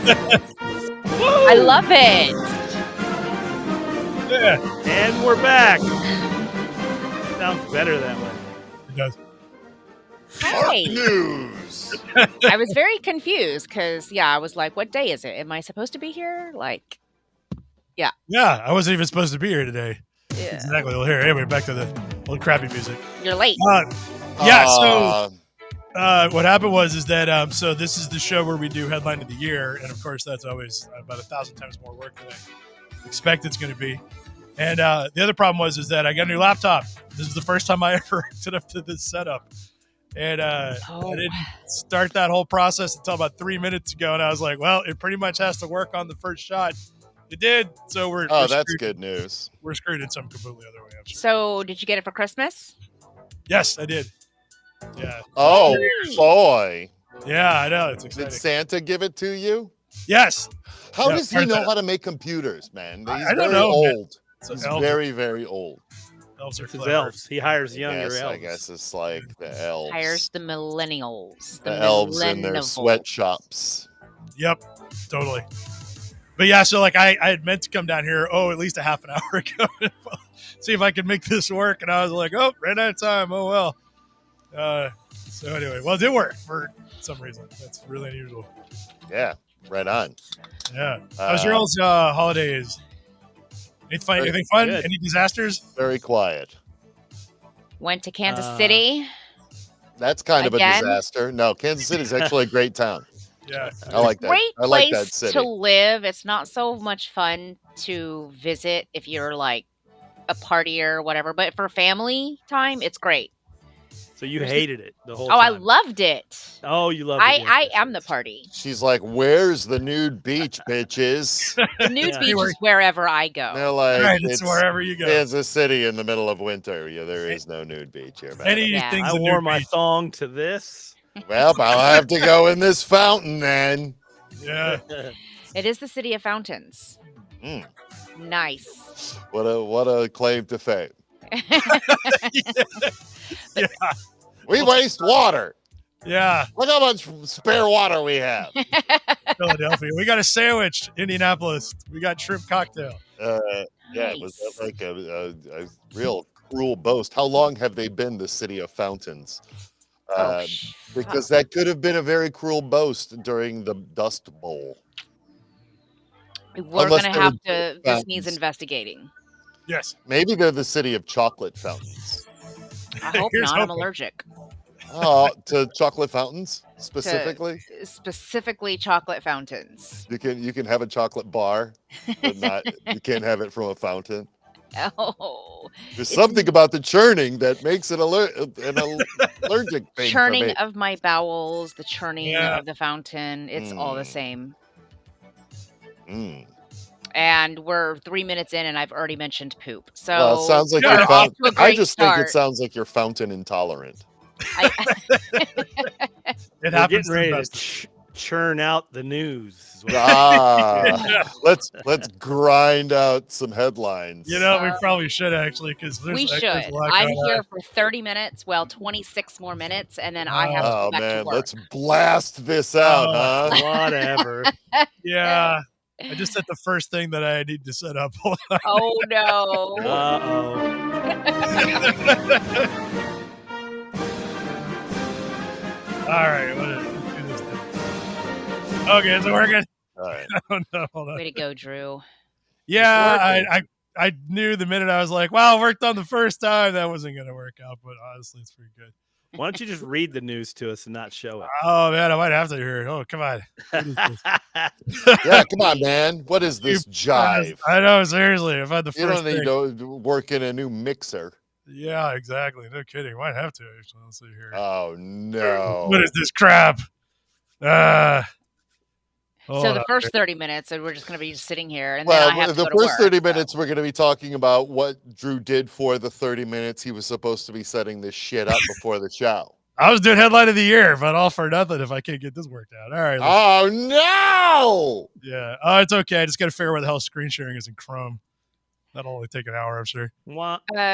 I love it. Yeah, And we're back. Sounds better that way. it does. Hi. News. I was very confused because, I was like, what day is it? Am I supposed to be here? Like, Yeah, I wasn't even supposed to be here today. yeah. Exactly. Well, here, anyway, back to the old crappy music. You're late. Yeah, so what happened was that so this is the show where we do headline of the year, and of course that's always about 1,000 times more work than I expect it's going to be. And the other problem was that I got a new laptop. This is the first time I ever hooked it up to this setup, and I didn't start that whole process until about 3 minutes ago. And I was like, well, it pretty much has to work on the first shot. It did, so we're that's screwed. good news. We're screwed in some completely other way. I'm sure. So, did you get it for Christmas? Yes, I did. Yeah. Oh boy! Yeah, I know. It's exciting. Did Santa give it to you? Yes. How Yeah, does he know how to make computers, man? He's I don't very know, man. old. He's elf. very, very old. Elves are It's his clever. elves. He hires younger elves. I guess it's like the elves. Hires the millennials. The elves in their millennials. sweatshops. Yep, totally. But yeah, so like I had meant to come down here, at least a half an hour ago, see if I could make this work, and I was like, ran out of time. Oh well. So anyway, well, it did work for some reason. That's really unusual. Yeah, right on. Yeah. How's your all's holidays? Anything fun? Good. Any disasters? Very quiet. Went to Kansas City. That's kind of a Again? disaster. No, Kansas City is actually a great town. Yeah. I like that. Great I like that place city. to live. It's not so much fun to visit if you're like a partier or whatever, but for family time, it's great. So you hated it the whole Oh, I time. loved it. Oh, you loved it. I am the party. She's like, "Where's the nude beach, bitches?" The nude Yeah. beach is wherever I go. They're like, Right, it's wherever you go. Kansas City in the middle of winter. Yeah, there is no nude beach here, man. Yeah. Things I that wore do my beach. thong to this. Well, I'll have to go in this fountain then. Yeah. It is the city of fountains. Mm. Nice. What a claim to fame. Yeah. We waste water. Yeah. Look how much spare water we have. Philadelphia. We got a sandwich. Indianapolis. We got shrimp cocktail. Yeah, it was like a real cruel boast. How long have they been the city of fountains? Because that could have been a very cruel boast during the Dust Bowl. We're Unless going to they have were to, this fountains. needs investigating. Yes. Maybe they're the city of chocolate fountains. I hope Here's not. I'm hoping. allergic. Oh, to chocolate fountains specifically? Specifically chocolate fountains. You can have a chocolate bar, but you can't have it from a fountain. Oh. There's something about the churning that makes it an allergic thing. Churning for me. of my bowels, the churning Yeah. of the fountain. It's all the same. Mm. And we're 3 minutes in, and I've already mentioned poop. So Well, it sounds like Yeah. you're off to a I great just start. think it sounds like you're fountain intolerant. It We're happens getting to ready the to best. churn out the news. is what- Ah, let's grind out some headlines. You know, we probably should actually, because we should. I'm here for 30 minutes. Well, 26 more minutes, and then I have to Oh go back to man, work. let's blast this out, huh? Whatever. Yeah. I just said the first thing that I need to set up. Hold on. Oh no! All right. Let's do this thing. Okay, is it working? All right. Oh, no, hold on. Way to go, Drew. Yeah, I knew the minute I was like, wow, it worked on the first time. That wasn't going to work out, but honestly, it's pretty good. Why don't you just read the news to us and not show it? Oh, man, I might have to hear it. Oh, come on. Yeah, come on, man. What is this jive? I know, seriously. If I had the You first don't need thing. to work in a new mixer. Yeah, exactly. No kidding. Might have to, actually. Let's see here. Oh no! What is this crap? So the first 30 minutes, and we're just going to be sitting here, and Well, then I have to the go to first work. 30 minutes, we're going to be talking about what Drew did for the 30 minutes he was supposed to be setting this shit up before the show. I was doing headline of the year, but all for nothing if I can't get this worked out. All right. Oh no! Yeah. Oh, it's okay. I just got to figure out where the hell screen sharing is in Chrome. That'll only take an hour, I'm sure.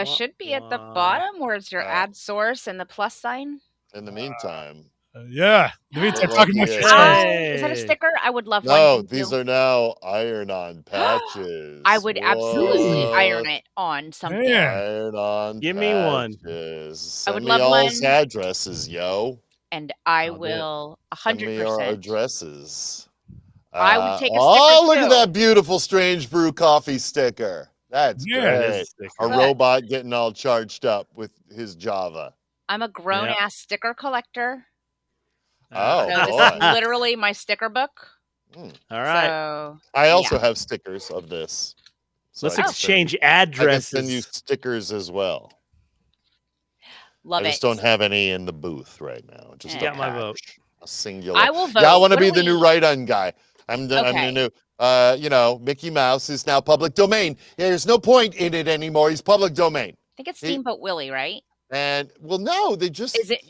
Should be at the bottom where it's your ad source and the plus sign. In the meantime, Yeah. They're Vote talking Lucky about Eights. Is that a Hey. sticker? I would love one. No, Thank these you. are now iron-on patches. I would absolutely Ooh. iron it on something. Man. Iron-on Give me one. patches. I would Send me love all's one. addresses, yo. And I I'll do it. will Send me your 100%. addresses. I would take a sticker Oh, look too. at that beautiful Strange Brew coffee sticker. That's Yeah, That is great. a sticker. A Look. robot getting all charged up with his Java. I'm a grown-ass sticker collector. Oh, So this boy. is literally my sticker book. Hmm. All right. So I also yeah. have stickers of this. So Let's I can send you- exchange I can send you addresses. stickers as well. Love I just it. don't have any in the booth right now. Just You a got my vote. patch, a singular. I will vote. Yeah, I want to What be do the new we- right-on guy. I'm the Okay. new. Mickey Mouse is now public domain. Yeah, there's no point in it anymore. He's public domain. I think it's Steamboat Willie, right? And well, no, they just Is it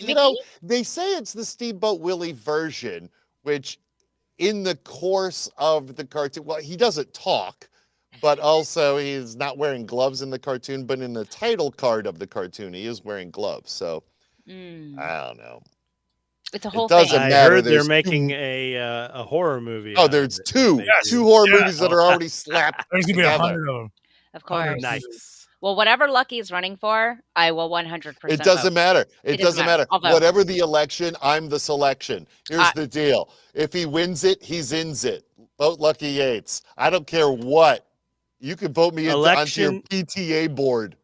they say it's the Steamboat Willie version, which in the course of the cartoon, well, he doesn't talk, but also he's not wearing gloves in the cartoon, but in the title card of the cartoon, he is wearing gloves. So I don't know. It's a whole doesn't thing. I matter. heard they're There's making a horror movie. Oh, out of there's it. two They Yes. do. two horror Yeah. movies that are already slapped There's going to be together. 100 of them. Of course. Nice. Well, whatever Lucky is running for, I will 100%. It doesn't matter. It doesn't matter. I'll vote. Whatever the election, I'm the selection. Here's I- the deal. If he wins it, he's ins it. Vote Lucky Yates. I don't care what. You can vote me onto your Election- PTA board.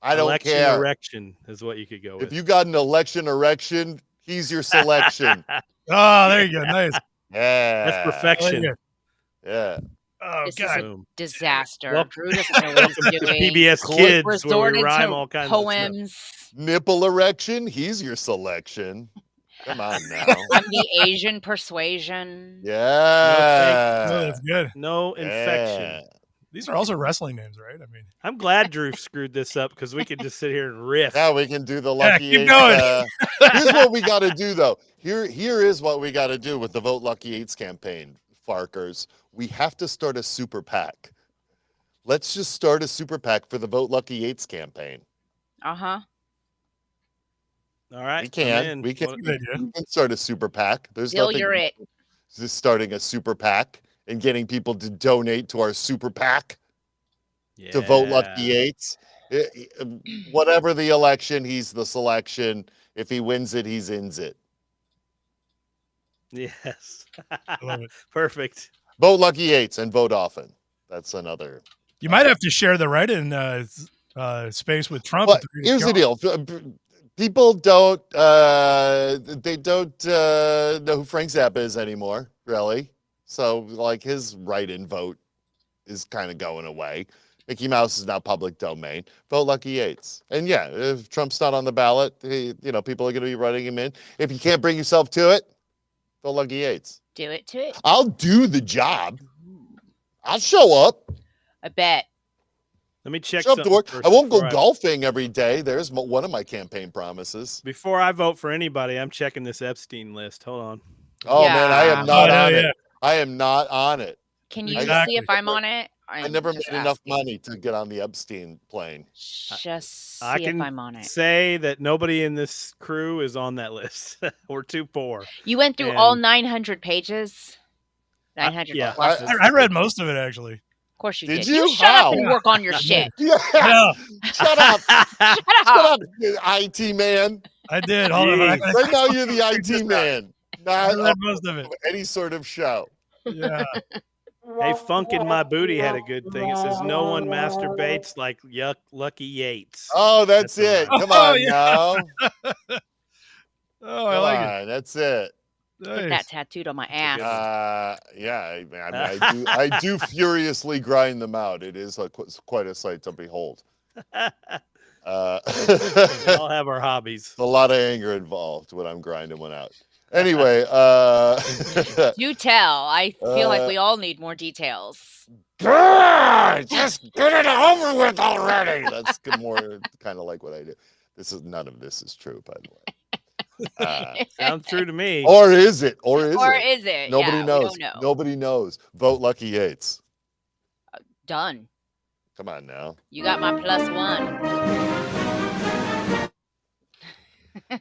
I don't Election care. erection is what you could go with. If you got an election erection, he's your selection. Oh, there you go. Nice. Yeah. That's perfection. Like Yeah. Oh, This God. is a Boom. disaster. Well- Drew doesn't know what he's doing. PBS Click- Kids, where Resorted we rhyme to all kinds of stuff. poems. Nipple erection, he's your selection. Come on now. I'm the Asian persuasion. Yeah. Oh, that's good. No infection. Yeah. These are also wrestling names, right? I mean, I'm glad Drew screwed this up because we could just sit here and riff. Now we can do the Yeah, Lucky keep Eight. going. Here's what we got to do, though. Here is what we got to do with the Vote Lucky Eights campaign, Farkers. We have to start a super PAC. Let's just start a super PAC for the Vote Lucky Eights campaign. Uh-huh. All right. We can. I'm in. We can. What- good idea. We can start a super PAC. There's Bill, nothing. you're it. Just starting a super PAC and getting people to donate to our super PAC to vote Lucky Yeah. Eights. Whatever the election, he's the selection. If he wins it, he's ins it. Yes. I love it. Perfect. Vote Lucky Eights and vote often. That's another. You might have to share the write-in space with Trump. But if they're here's the going. deal. People don't they don't know who Frank Zappa is anymore, really. So like his write-in vote is kind of going away. Mickey Mouse is now public domain. Vote Lucky Eights. And yeah, if Trump's not on the ballot, people are going to be running him in. If you can't bring yourself to it, vote Lucky Eights. Do it to it. I'll do the job. I'll show up. I bet. Let me check Show up to something work. first I won't go before golfing every day. There's one of my campaign promises. Before I vote for anybody, I'm checking this Epstein list. Hold on. Oh Yeah. man, I am not Oh, on yeah. it. I am not on it. Can you Exactly. see if I'm on it? I I'm never made just enough asking. money to get on the Epstein plane. Just see I if can I'm on it. say that nobody in this crew is on that list. We're too poor. You went through all and- 900 pages. 900 yeah. plus. I read most of it, actually. Of course you Did did. you? Shut up How? and work on your shit. Yeah, Yeah, shut up, Shut shut up. up, you IT man. I did. Hold on. Jeez. Right now, you're the IT man, I not read most of it. any sort of show. Yeah. Hey, Funk in My Booty had a good thing. It says, no one masturbates like Lucky Yates. Oh, that's That's it. all right. Come on Oh, yeah. now. Oh, I Come like on, that's it. it. Get that Nice. tattooed on my ass. Yeah, I do furiously grind them out. It is quite a sight to behold. We A all have our hobbies. lot of anger involved when I'm grinding one out. Anyway, Do tell. I feel like Uh, we all need more details. just get it over with already. That's more kind of like what I do. None of this is true, by the way. Sounds true to me. Or is it? Or is Or it? is it? Nobody Yeah, we knows. don't know. Nobody knows. Vote Lucky Yates. Done. Come on now. You got my +1.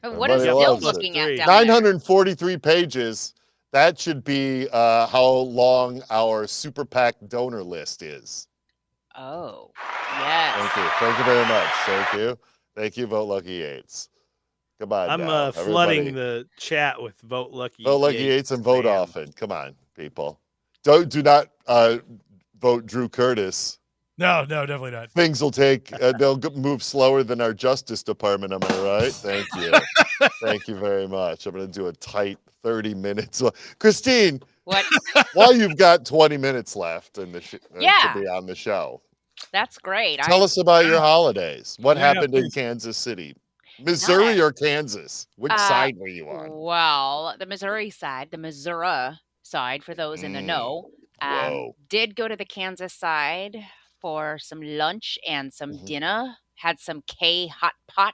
What is Everybody Bill loves it. looking at down 943 pages. That should be how long our Super PAC donor list is. there? Oh, yes. Thank you. Thank you very much. Thank you. Thank you, Vote Lucky Yates. Come on I'm now, flooding everybody. the chat with Vote Lucky Vote Lucky Yates and vote often. Come on, people. Do not vote Drew Curtis. No, definitely not. Things will take. They'll move slower than our Justice Department. Am I right? Thank you. Thank you very much. I'm going to do a tight 30 minutes. Christine, What? while you've got 20 minutes left in the to Yeah. be on the show, That's great. tell us about your holidays. What Yeah, happened in please. Kansas City? Missouri or Kansas? Which side were you on? Well, the Missouri side, for those in the know, Whoa. did go to the Kansas side for some lunch and some dinner. Had some K hot pot.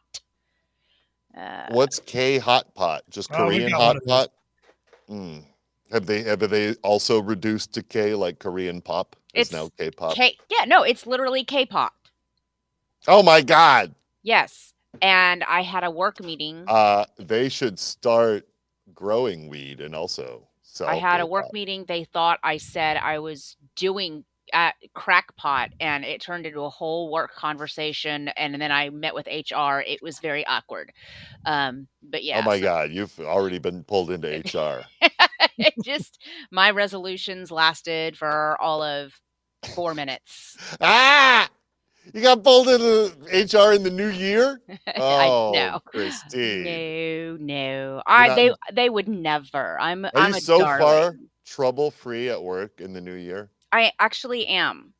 What's K hot pot? Just Oh, we Korean got one hot of those. pot? Have they also reduced to K like Korean pop? It's now K-pop. Yeah, no, it's literally K-pop. Oh my God. Yes. And I had a work meeting. They should start growing weed and also sell I had a K-pop. work meeting. They thought I said I was doing crackpot, and it turned into a whole work conversation. And then I met with HR. It was very awkward. But yeah. Oh my God, you've already been pulled into HR. It just, my resolutions lasted for all of 4 minutes. You got pulled into HR in the new year? Oh, no. Christine. No. You're They would never. I'm Are a you so darling. far trouble-free at work in the new year? I actually am.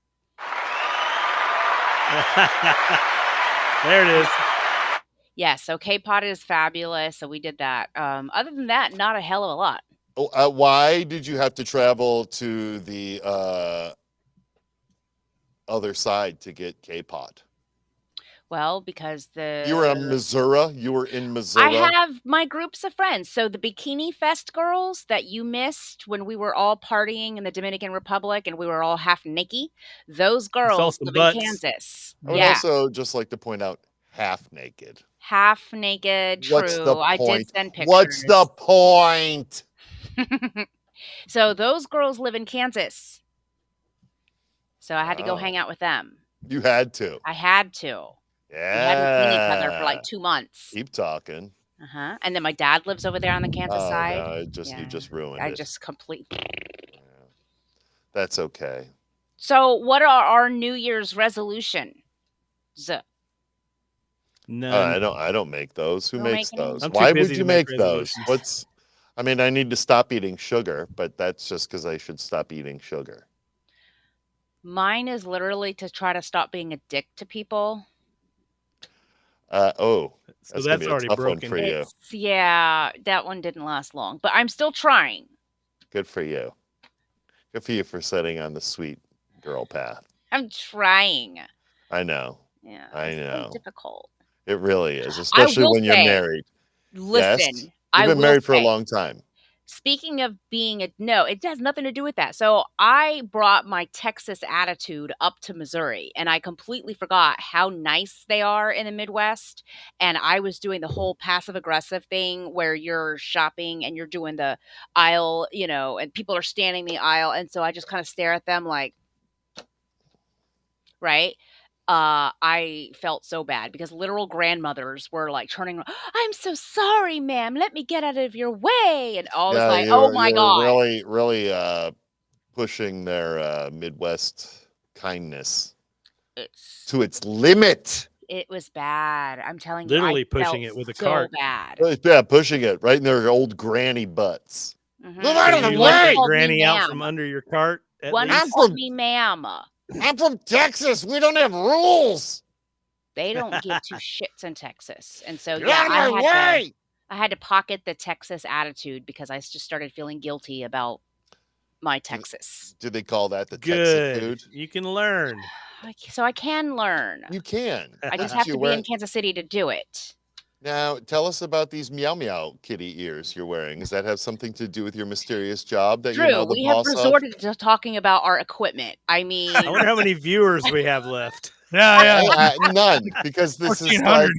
There it is. Yeah, so K-Pot is fabulous. So we did that. Other than that, not a hell of a lot. Why did you have to travel to the other side to get K-Pot? Well, because You were in Missouri? You were in Missouri? I have my groups of friends. So the Bikini Fest girls that you missed when we were all partying in the Dominican Republic and we were all half naked, those girls live in Kansas. I would also just like to point out half naked. Half naked, true. What's the point? I did send pictures. What's the point? So those girls live in Kansas. So I had to go hang out with them. You had to. I had to. Yeah. We hadn't seen each other for like 2 months. Keep talking. And then my dad lives over there on the Kansas side. No, you just ruined it. I just completely. Yeah. That's okay. So, what are our New Year's resolutions? None. I don't make those. Who makes those? I'm too Why busy would to you make make those? I mean, I need to stop eating sugar, but that's just because I should stop eating sugar. Mine is literally to try to stop being a dick to people. So that's already broken. For you. Yeah, that one didn't last long, but I'm still trying. Good for you. Good for you for setting on the sweet girl path. I'm trying. I know. Yeah, I know. It's really difficult. It really is, especially when you're married. Listen, yes? You've been married for a long time. Speaking of being no, it has nothing to do with that. So I brought my Texas attitude up to Missouri, and I completely forgot how nice they are in the Midwest. And I was doing the whole passive aggressive thing where you're shopping and you're doing the aisle, and people are standing in the aisle. And so I just kind of stare at them like, right? I felt so bad because literal grandmothers were like turning, I'm so sorry, ma'am. Let me get out of your way. And all was like, oh my God. Really, really pushing their Midwest kindness to its limit. It was bad. I'm telling Literally you. Pushing it with a cart. Bad. Yeah, pushing it right in their old granny butts. Mm-hmm. Move out of the You way! let granny out from under your cart? One called me ma'am. I'm from Texas. We don't have rules. They don't give two shits in Texas. And so, Get out of my way! I had to pocket the Texas attitude because I just started feeling guilty about my Texas. Do they call that the Good. Texas food? You can learn. So I can learn. You can. I just have to be in Kansas City to do it. Now, tell us about these meow meow kitty ears you're wearing. Does that have something to do with your mysterious job that you're now the we boss have resorted to talking about our equipment. I mean, I wonder how many viewers we have left. Yeah. None, because this is 1400.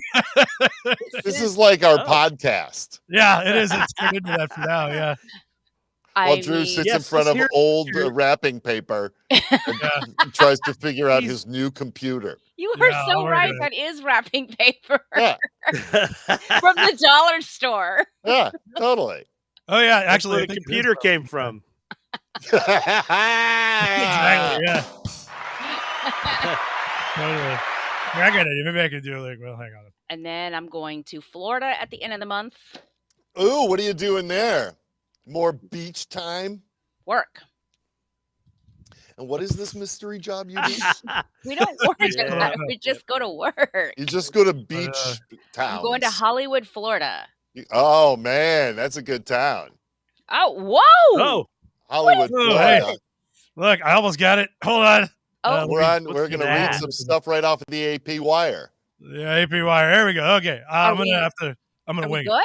like our Oh. podcast. Yeah, it is. It's turned into that for now. Yeah. While I Drew mean, sits in Yes, front let's of hear- old wrapping paper and Yeah. tries to figure out He's- his new computer. you Yeah, are I'll so work right. on it. That is wrapping paper Yeah, from the dollar store. yeah, totally. Oh yeah. That's Actually, where I the think it is computer probably- came from. Exactly. Yeah. Totally. Yeah, I got it. Maybe I could do like. Well, hang on. And then I'm going to Florida at the end of the month. Ooh, what are you doing there? More beach time? Work. And what is this mystery job you do? We don't work. Yeah. We just go to work. You just go to beach towns. I'm going to Hollywood, Florida. Oh man, that's a good town. Oh, whoa! Oh, Hollywood, Whoa, Florida. hey. Look, I almost got it. Hold on. Oh, We're what's going to read that? some stuff right off of the AP wire. Yeah, AP wire. There we go. Okay. I'm we- gonna I'm are gonna we wing it. good?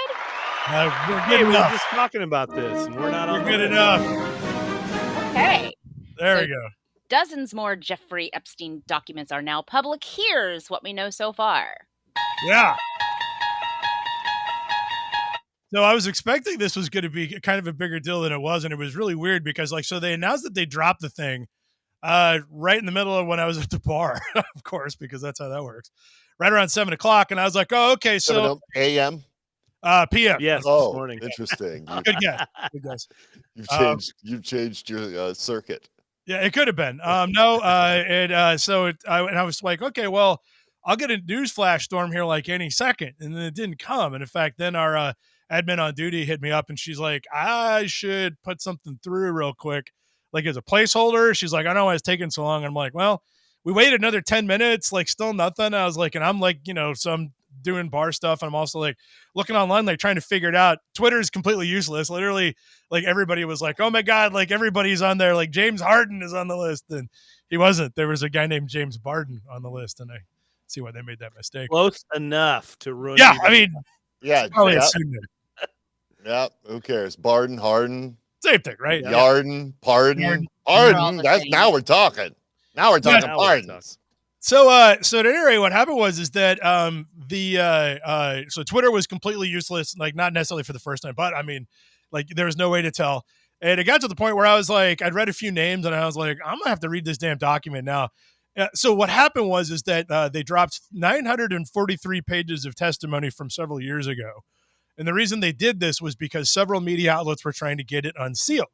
We're hey, good we were enough. just talking about this, and we're not on We're good the list. enough. Okay. There So- we go. Dozens more Jeffrey Epstein documents are now public. Here's what we know so far. Yeah. So I was expecting this was going to be kind of a bigger deal than it was, and it was really weird because, like, so they announced that they dropped the thing right in the middle of when I was at the bar, of course, because that's how that works. Right around 7 o'clock, and I was like, "Oh, okay." 7 So a.m. PM. Yes, this Oh, morning. interesting. Good guess. Good guess. You've changed your circuit. Yeah, it could have been. No, I was like, okay, well, I'll get a news flash storm here like any second, and then it didn't come. And in fact, then our admin on duty hit me up, and she's like, I should put something through real quick, like as a placeholder. She's like, I know why it's taking so long. And I'm like, well, we waited another 10 minutes, like still nothing. I was like, and I'm like, so I'm doing bar stuff. And I'm also like looking online, like trying to figure it out. Twitter is completely useless. Literally, like everybody was like, oh my God, like everybody's on there. Like James Harden is on the list. And he wasn't. There was a guy named James Barden on the list. And I see why they made that mistake. Close enough to ruin. Yeah, people's- I mean, Yeah, probably yeah, a pseudonym. yeah. Who cares? Barden, Harden, Same thing, right? Yarden, Pardon, Yarden. Harden. the That's same. now we're talking. Now we're talking Now we're pardons. So at any rate, what happened was that so Twitter was completely useless, like not necessarily for the first time, but I mean, like there was no way to tell. And it got to the point where I was like, I'd read a few names, and I was like, I'm gonna have to read this damn document now. So what happened was that they dropped 943 pages of testimony from several years ago, and the reason they did this was because several media outlets were trying to get it unsealed.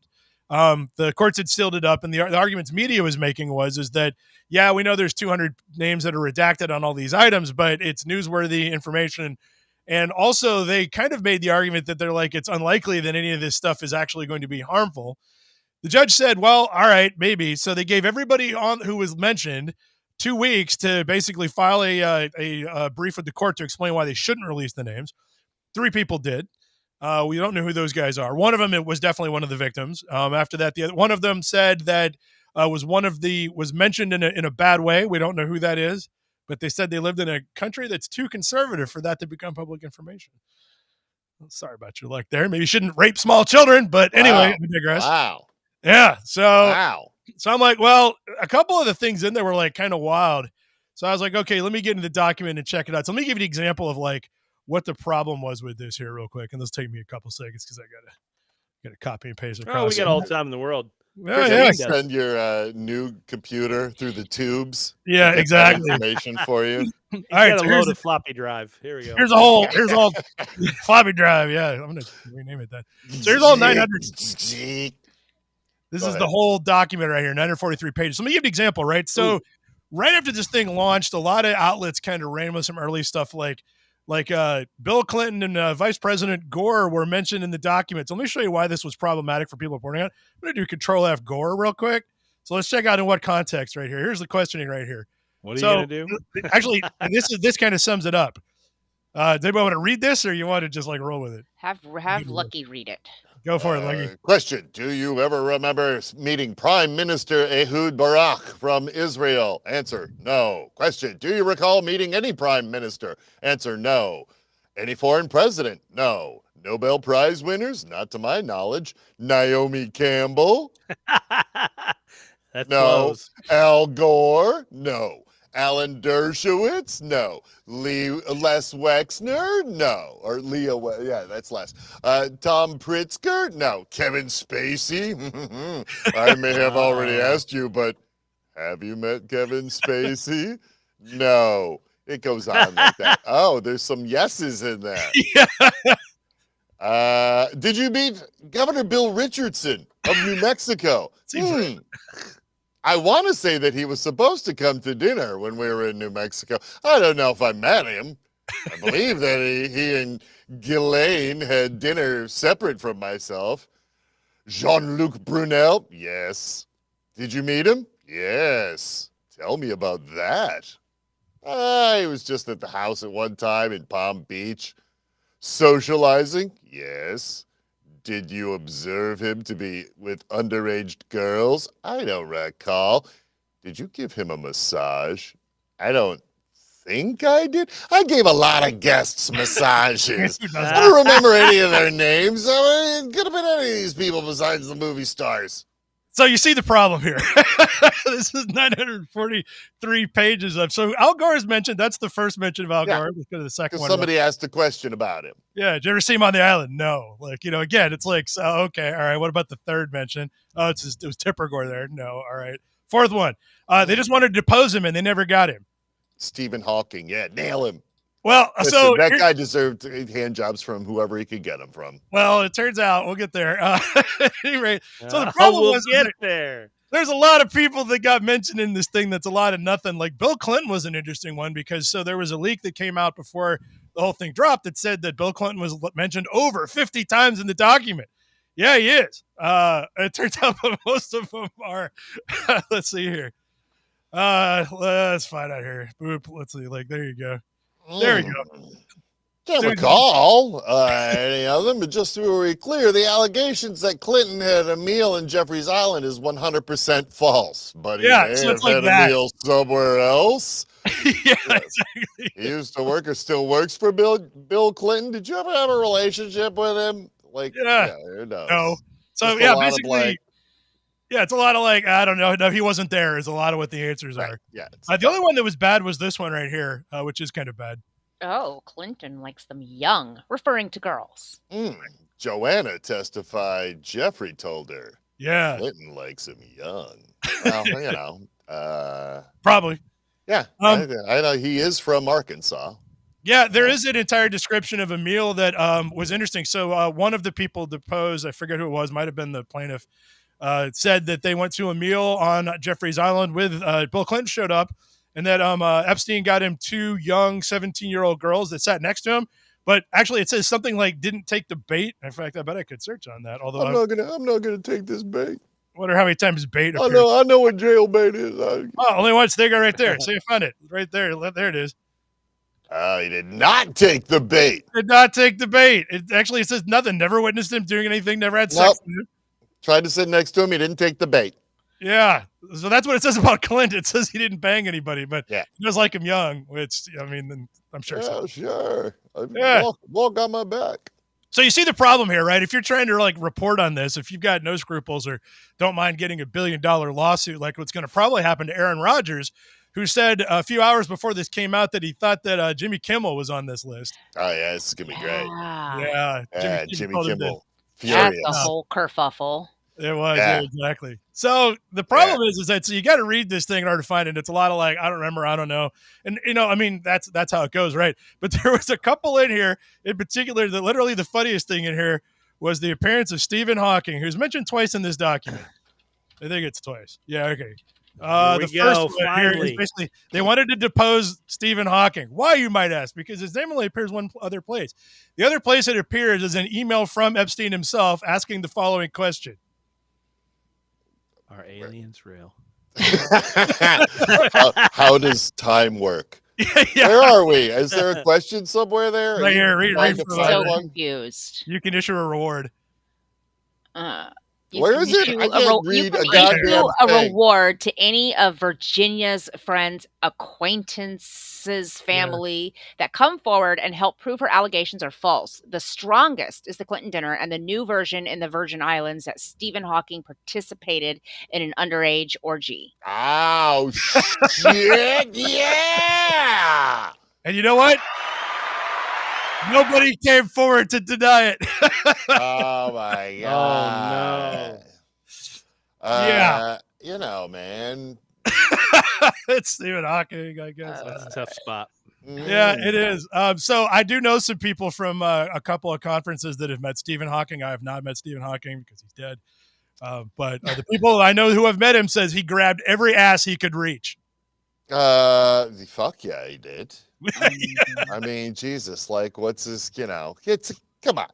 The courts had sealed it up, and the arguments media was making is that, yeah, we know there's 200 names that are redacted on all these items, but it's newsworthy information. And also they kind of made the argument that they're like, it's unlikely that any of this stuff is actually going to be harmful. The judge said, well, all right, maybe. So they gave everybody on who was mentioned 2 weeks to basically file a brief with the court to explain why they shouldn't release the names. 3 people did. We don't know who those guys are. One of them, it was definitely one of the victims. After that, one of them said that was mentioned in a bad way. We don't know who that is, but they said they lived in a country that's too conservative for that to become public information. Well, sorry about your luck there. Maybe you shouldn't rape small children, but anyway, I digress. Wow. Yeah. So Wow. I'm like, well, a couple of the things in there were like kind of wild. So I was like, okay, let me get into the document and check it out. So let me give you an example of like what the problem was with this here real quick. And this will take me a couple seconds because I gotta copy and paste across. Oh, we got all the time in the world. Yeah, Can yeah. you send your new computer through the tubes? Yeah, Get that exactly. Information for you. You All right, got so to here's load a floppy drive. Here we go. Here's a whole floppy drive. Yeah, I'm gonna rename it that. So here's all 900. This is the whole document right here, 943 pages. So let me give you an example, right? So right after this thing launched, a lot of outlets kind of ran with some early stuff like Bill Clinton and Vice President Gore were mentioned in the documents. Let me show you why this was problematic for people reporting on. I'm going to do Control F Gore real quick. So let's check out in what context right here. Here's the questioning right here. What are you going to do? Actually, this kind of sums it up. Does anybody want to read this, or you want to just like roll with it? Have Lucky read it. Go for it, Lucky. Question. Do you ever remember meeting Prime Minister Ehud Barak from Israel? Answer, no. Question. Do you recall meeting any prime minister? Answer, no. Any foreign president? No. Nobel Prize winners? Not to my knowledge. Naomi Campbell? That's No. close. Al Gore? No. Alan Dershowitz? No. Les Wexner? No. Or yeah, that's Les. Tom Pritzker? No. Kevin Spacey? I may have already asked you, but have you met Kevin Spacey? No. It goes on like that. Oh, there's some yeses in there. Did you meet Governor Bill Richardson of New Mexico? I want to say that he was supposed to come to dinner when we were in New Mexico. I don't know if I met him. I believe that he and Ghislaine had dinner separate from myself. Jean-Luc Brunel? Yes. Did you meet him? Yes. Tell me about that. He was just at the house at one time in Palm Beach. Socializing? Yes. Did you observe him to be with underage girls? I don't recall. Did you give him a massage? I don't think I did. I gave a lot of guests massages. I don't remember any of their names. I mean, it could have been any of these people besides the movie stars. So you see the problem here. This is 943 pages of. So Al Gore is mentioned. That's the first mention of Al Gore. Let's go to the second one. Somebody asked a question about him. Yeah. Did you ever see him on the island? No. Like, again, it's like, so, okay. All right. What about the third mention? Oh, it was Tipper Gore there. No. All right. Fourth one. They just wanted to depose him and they never got him. Stephen Hawking. Yeah. Nail him. Well, listen, so that guy deserved hand jobs from whoever he could get them from. Well, it turns out we'll get there. At any rate, so the problem was get there. There's a lot of people that got mentioned in this thing. That's a lot of nothing. Like Bill Clinton was an interesting one because there was a leak that came out before the whole thing dropped that said that Bill Clinton was mentioned over 50 times in the document. Yeah, he is. It turns out most of them are. Let's see here. Let's find out here. Boop. Let's see. Like, there you go. There we go. Can't recall any of them, but just to be clear, the allegations that Clinton had a meal in Jeffrey's Island is 100% false. But he may have had a meal somewhere else. Yeah, exactly. He used to work or still works for Bill Clinton. Did you ever have a relationship with him? Like, yeah who knows? No. So yeah, basically. Yeah, it's a lot of like, I don't know. No, he wasn't there is a lot of what the answers are. Yeah. The only one that was bad was this one right here, which is kind of bad. Oh, Clinton likes them young, referring to girls. Joanna testified Jeffrey told her. Yeah. Clinton likes him young. Well, Probably. Yeah. I know he is from Arkansas. Yeah, there is an entire description of a meal that was interesting. So one of the people deposed, I forget who it was, might have been the plaintiff, said that they went to a meal on Jeffrey's Island with Bill Clinton showed up, and that Epstein got him two young 17-year-old girls that sat next to him. But actually, it says something like "didn't take the bait." In fact, I bet I could search on that. Although I'm not gonna take this bait. Wonder how many times bait appears. I know what jail bait is. Only once. There you go, right there. So you found it right there. There it is. He did not take the bait. Did not take the bait. It says nothing. Never witnessed him doing anything. Never had sex with him. Tried to sit next to him. He didn't take the bait. Yeah. So that's what it says about Clinton. It says he didn't bang anybody, but he does like him young, which, I mean, I'm sure. Yeah, so. Sure. Yeah. Walk on my back. So you see the problem here, right? If you're trying to like report on this, if you've got no scruples or don't mind getting $1 billion lawsuit, like what's going to probably happen to Aaron Rodgers, who said a few hours before this came out that he thought that Jimmy Kimmel was on this list. Oh, yeah. This is going to be great. Yeah. Jimmy Kimmel. That's a whole kerfuffle. It was, yeah, exactly. So the problem is that so you got to read this thing in order to find it. It's a lot of like, I don't remember, I don't know. And, I mean, that's how it goes, right? But there was a couple in here in particular that literally the funniest thing in here was the appearance of Stephen Hawking, who's mentioned twice in this document. I think it's twice. Yeah, okay. The first one here is basically they wanted to depose Stephen Hawking. Why, you might ask? Because his name only appears one other place. The other place it appears is an email from Epstein himself asking the following question. Are aliens real? How does time work? Yeah. Where are we? Is there a question somewhere there? Right here. Read so confused. You can issue a reward. Where is it? I can't read a you goddamn issue a thing. reward to any of Virginia's friends, acquaintances, family that come forward and help prove her allegations are false. The strongest is the Clinton dinner and the new version in the Virgin Islands that Stephen Hawking participated in an underage orgy. Oh, shit. Yeah. And you know what? Nobody came forward to deny it. Oh, my God. Oh, no. Yeah. You know, man. It's Stephen Hawking, I guess. That's a tough spot. Yeah, it is. So I do know some people from a couple of conferences that have met Stephen Hawking. I have not met Stephen Hawking because he's dead. But the people I know who have met him says he grabbed every ass he could reach. Fuck yeah, he did. I mean, Jesus, like, what's his, come on.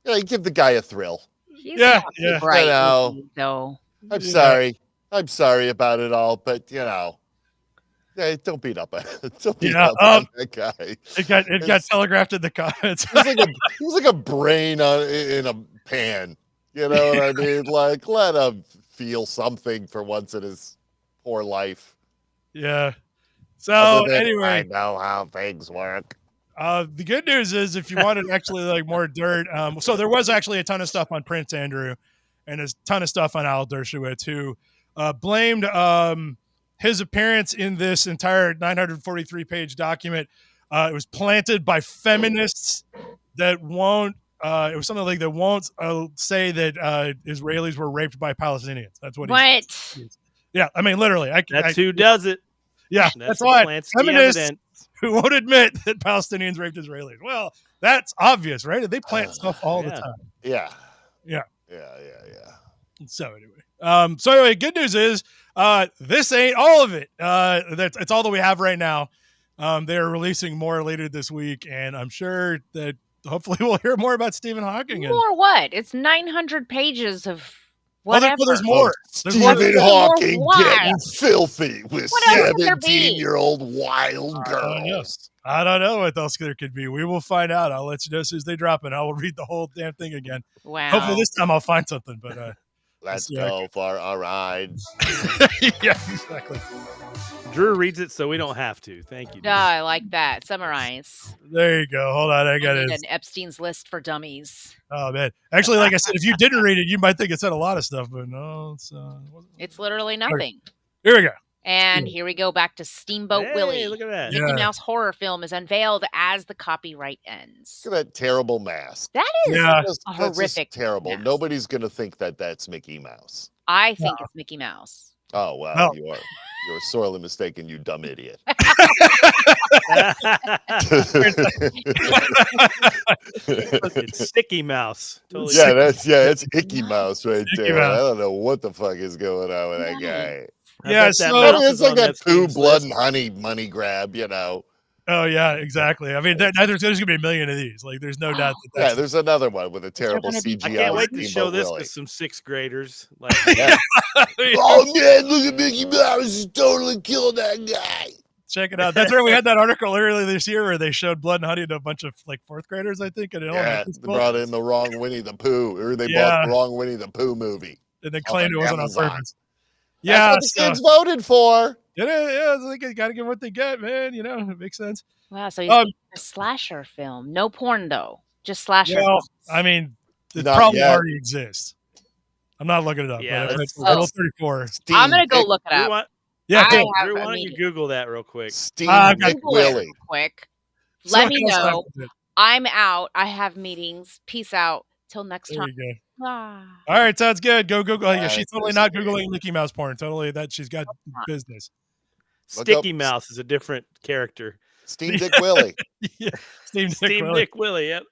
Yeah, give the guy a thrill. Yeah. Right. You know, So I'm sorry. I'm sorry about it all, but yeah, don't beat up on that guy. It got telegraphed in the comments. He was like a brain in a pan. You know what I mean? Like, let him feel something for once in his poor life. Yeah. So I anyway, know how things work. the good news is if you wanted actually like more dirt, so there was actually a ton of stuff on Prince Andrew and a ton of stuff on Al Dershowitz who blamed his appearance in this entire 943-page document. It was planted by feminists that won't. It was something like that won't say that Israelis were raped by Palestinians. That's what. Yeah, I mean, literally. That's who does it. Yeah, that's why feminists evidence. who won't admit that Palestinians raped Israelis. Well, that's obvious, right? They plant stuff all the time. Yeah. Yeah. Yeah. So anyway, good news is this ain't all of it. It's all that we have right now. They're releasing more later this week, and I'm sure that hopefully we'll hear more about Stephen Hawking. More what? It's 900 pages of whatever. Well, there's more. Stephen Hawking getting filthy with 17-year-old wild girls. I don't know what else there could be. We will find out. I'll let you know as soon as they drop it. I will read the whole damn thing again. Wow. Hopefully this time I'll find something. But let's go for a ride. Yeah, exactly. Drew reads it so we don't have to. Thank you. I like that. Summarize. There you go. Hold on. I got it. An Epstein's List for Dummies. Oh, man. Actually, like I said, if you didn't read it, you might think it said a lot of stuff, but no. It's literally nothing. Here we go. And here we go back to Steamboat Willie. Look at that. Mickey Mouse horror film is unveiled as the copyright ends. Look at that terrible mask. That is a horrific terrible. mask. Nobody's going to think that that's Mickey Mouse. I think it's Mickey Mouse. Oh, well, you're sorely mistaken, you dumb idiot. It's Sticky Mouse. Totally it's Icky Mouse right there. Mouse. I don't know what the fuck is going on with that guy. Yeah, it's like that poo, blood, and honey money grab, Oh yeah, exactly. I mean, there's going to be a million of these. Like, there's no doubt that. Yeah, there's another one with a terrible CGI. I can't wait to show this to some sixth graders. Like, oh man, look at Mickey Mouse! He's totally killed that guy. Check it out. That's right. We had that article earlier this year where they showed Blood and Honey to a bunch of like fourth graders, I think. They brought in the wrong Winnie the Pooh, or they bought the wrong Winnie the Pooh movie, and they claimed it wasn't on purpose. Yeah, that's what the kids voted for. Yeah, they got to get what they get, man. It makes sense. Wow, so he's a slasher film. No porn, though. Just slasher films. I mean, it probably already exists. I'm not looking it up. Yeah, it's Rule 34. I'm going to go look it up. Drew, why don't you Google that real quick? Willie. Quick. Let me know. I'm out. I have meetings. Peace out. Till next time. There you go. All right, sounds good. Go Google. Yeah, she's totally not Googling Mickey Mouse porn. Totally, she's got business. Sticky Mouse is a different character. Steam Dick Willie. Steam Dick Willie. Yep.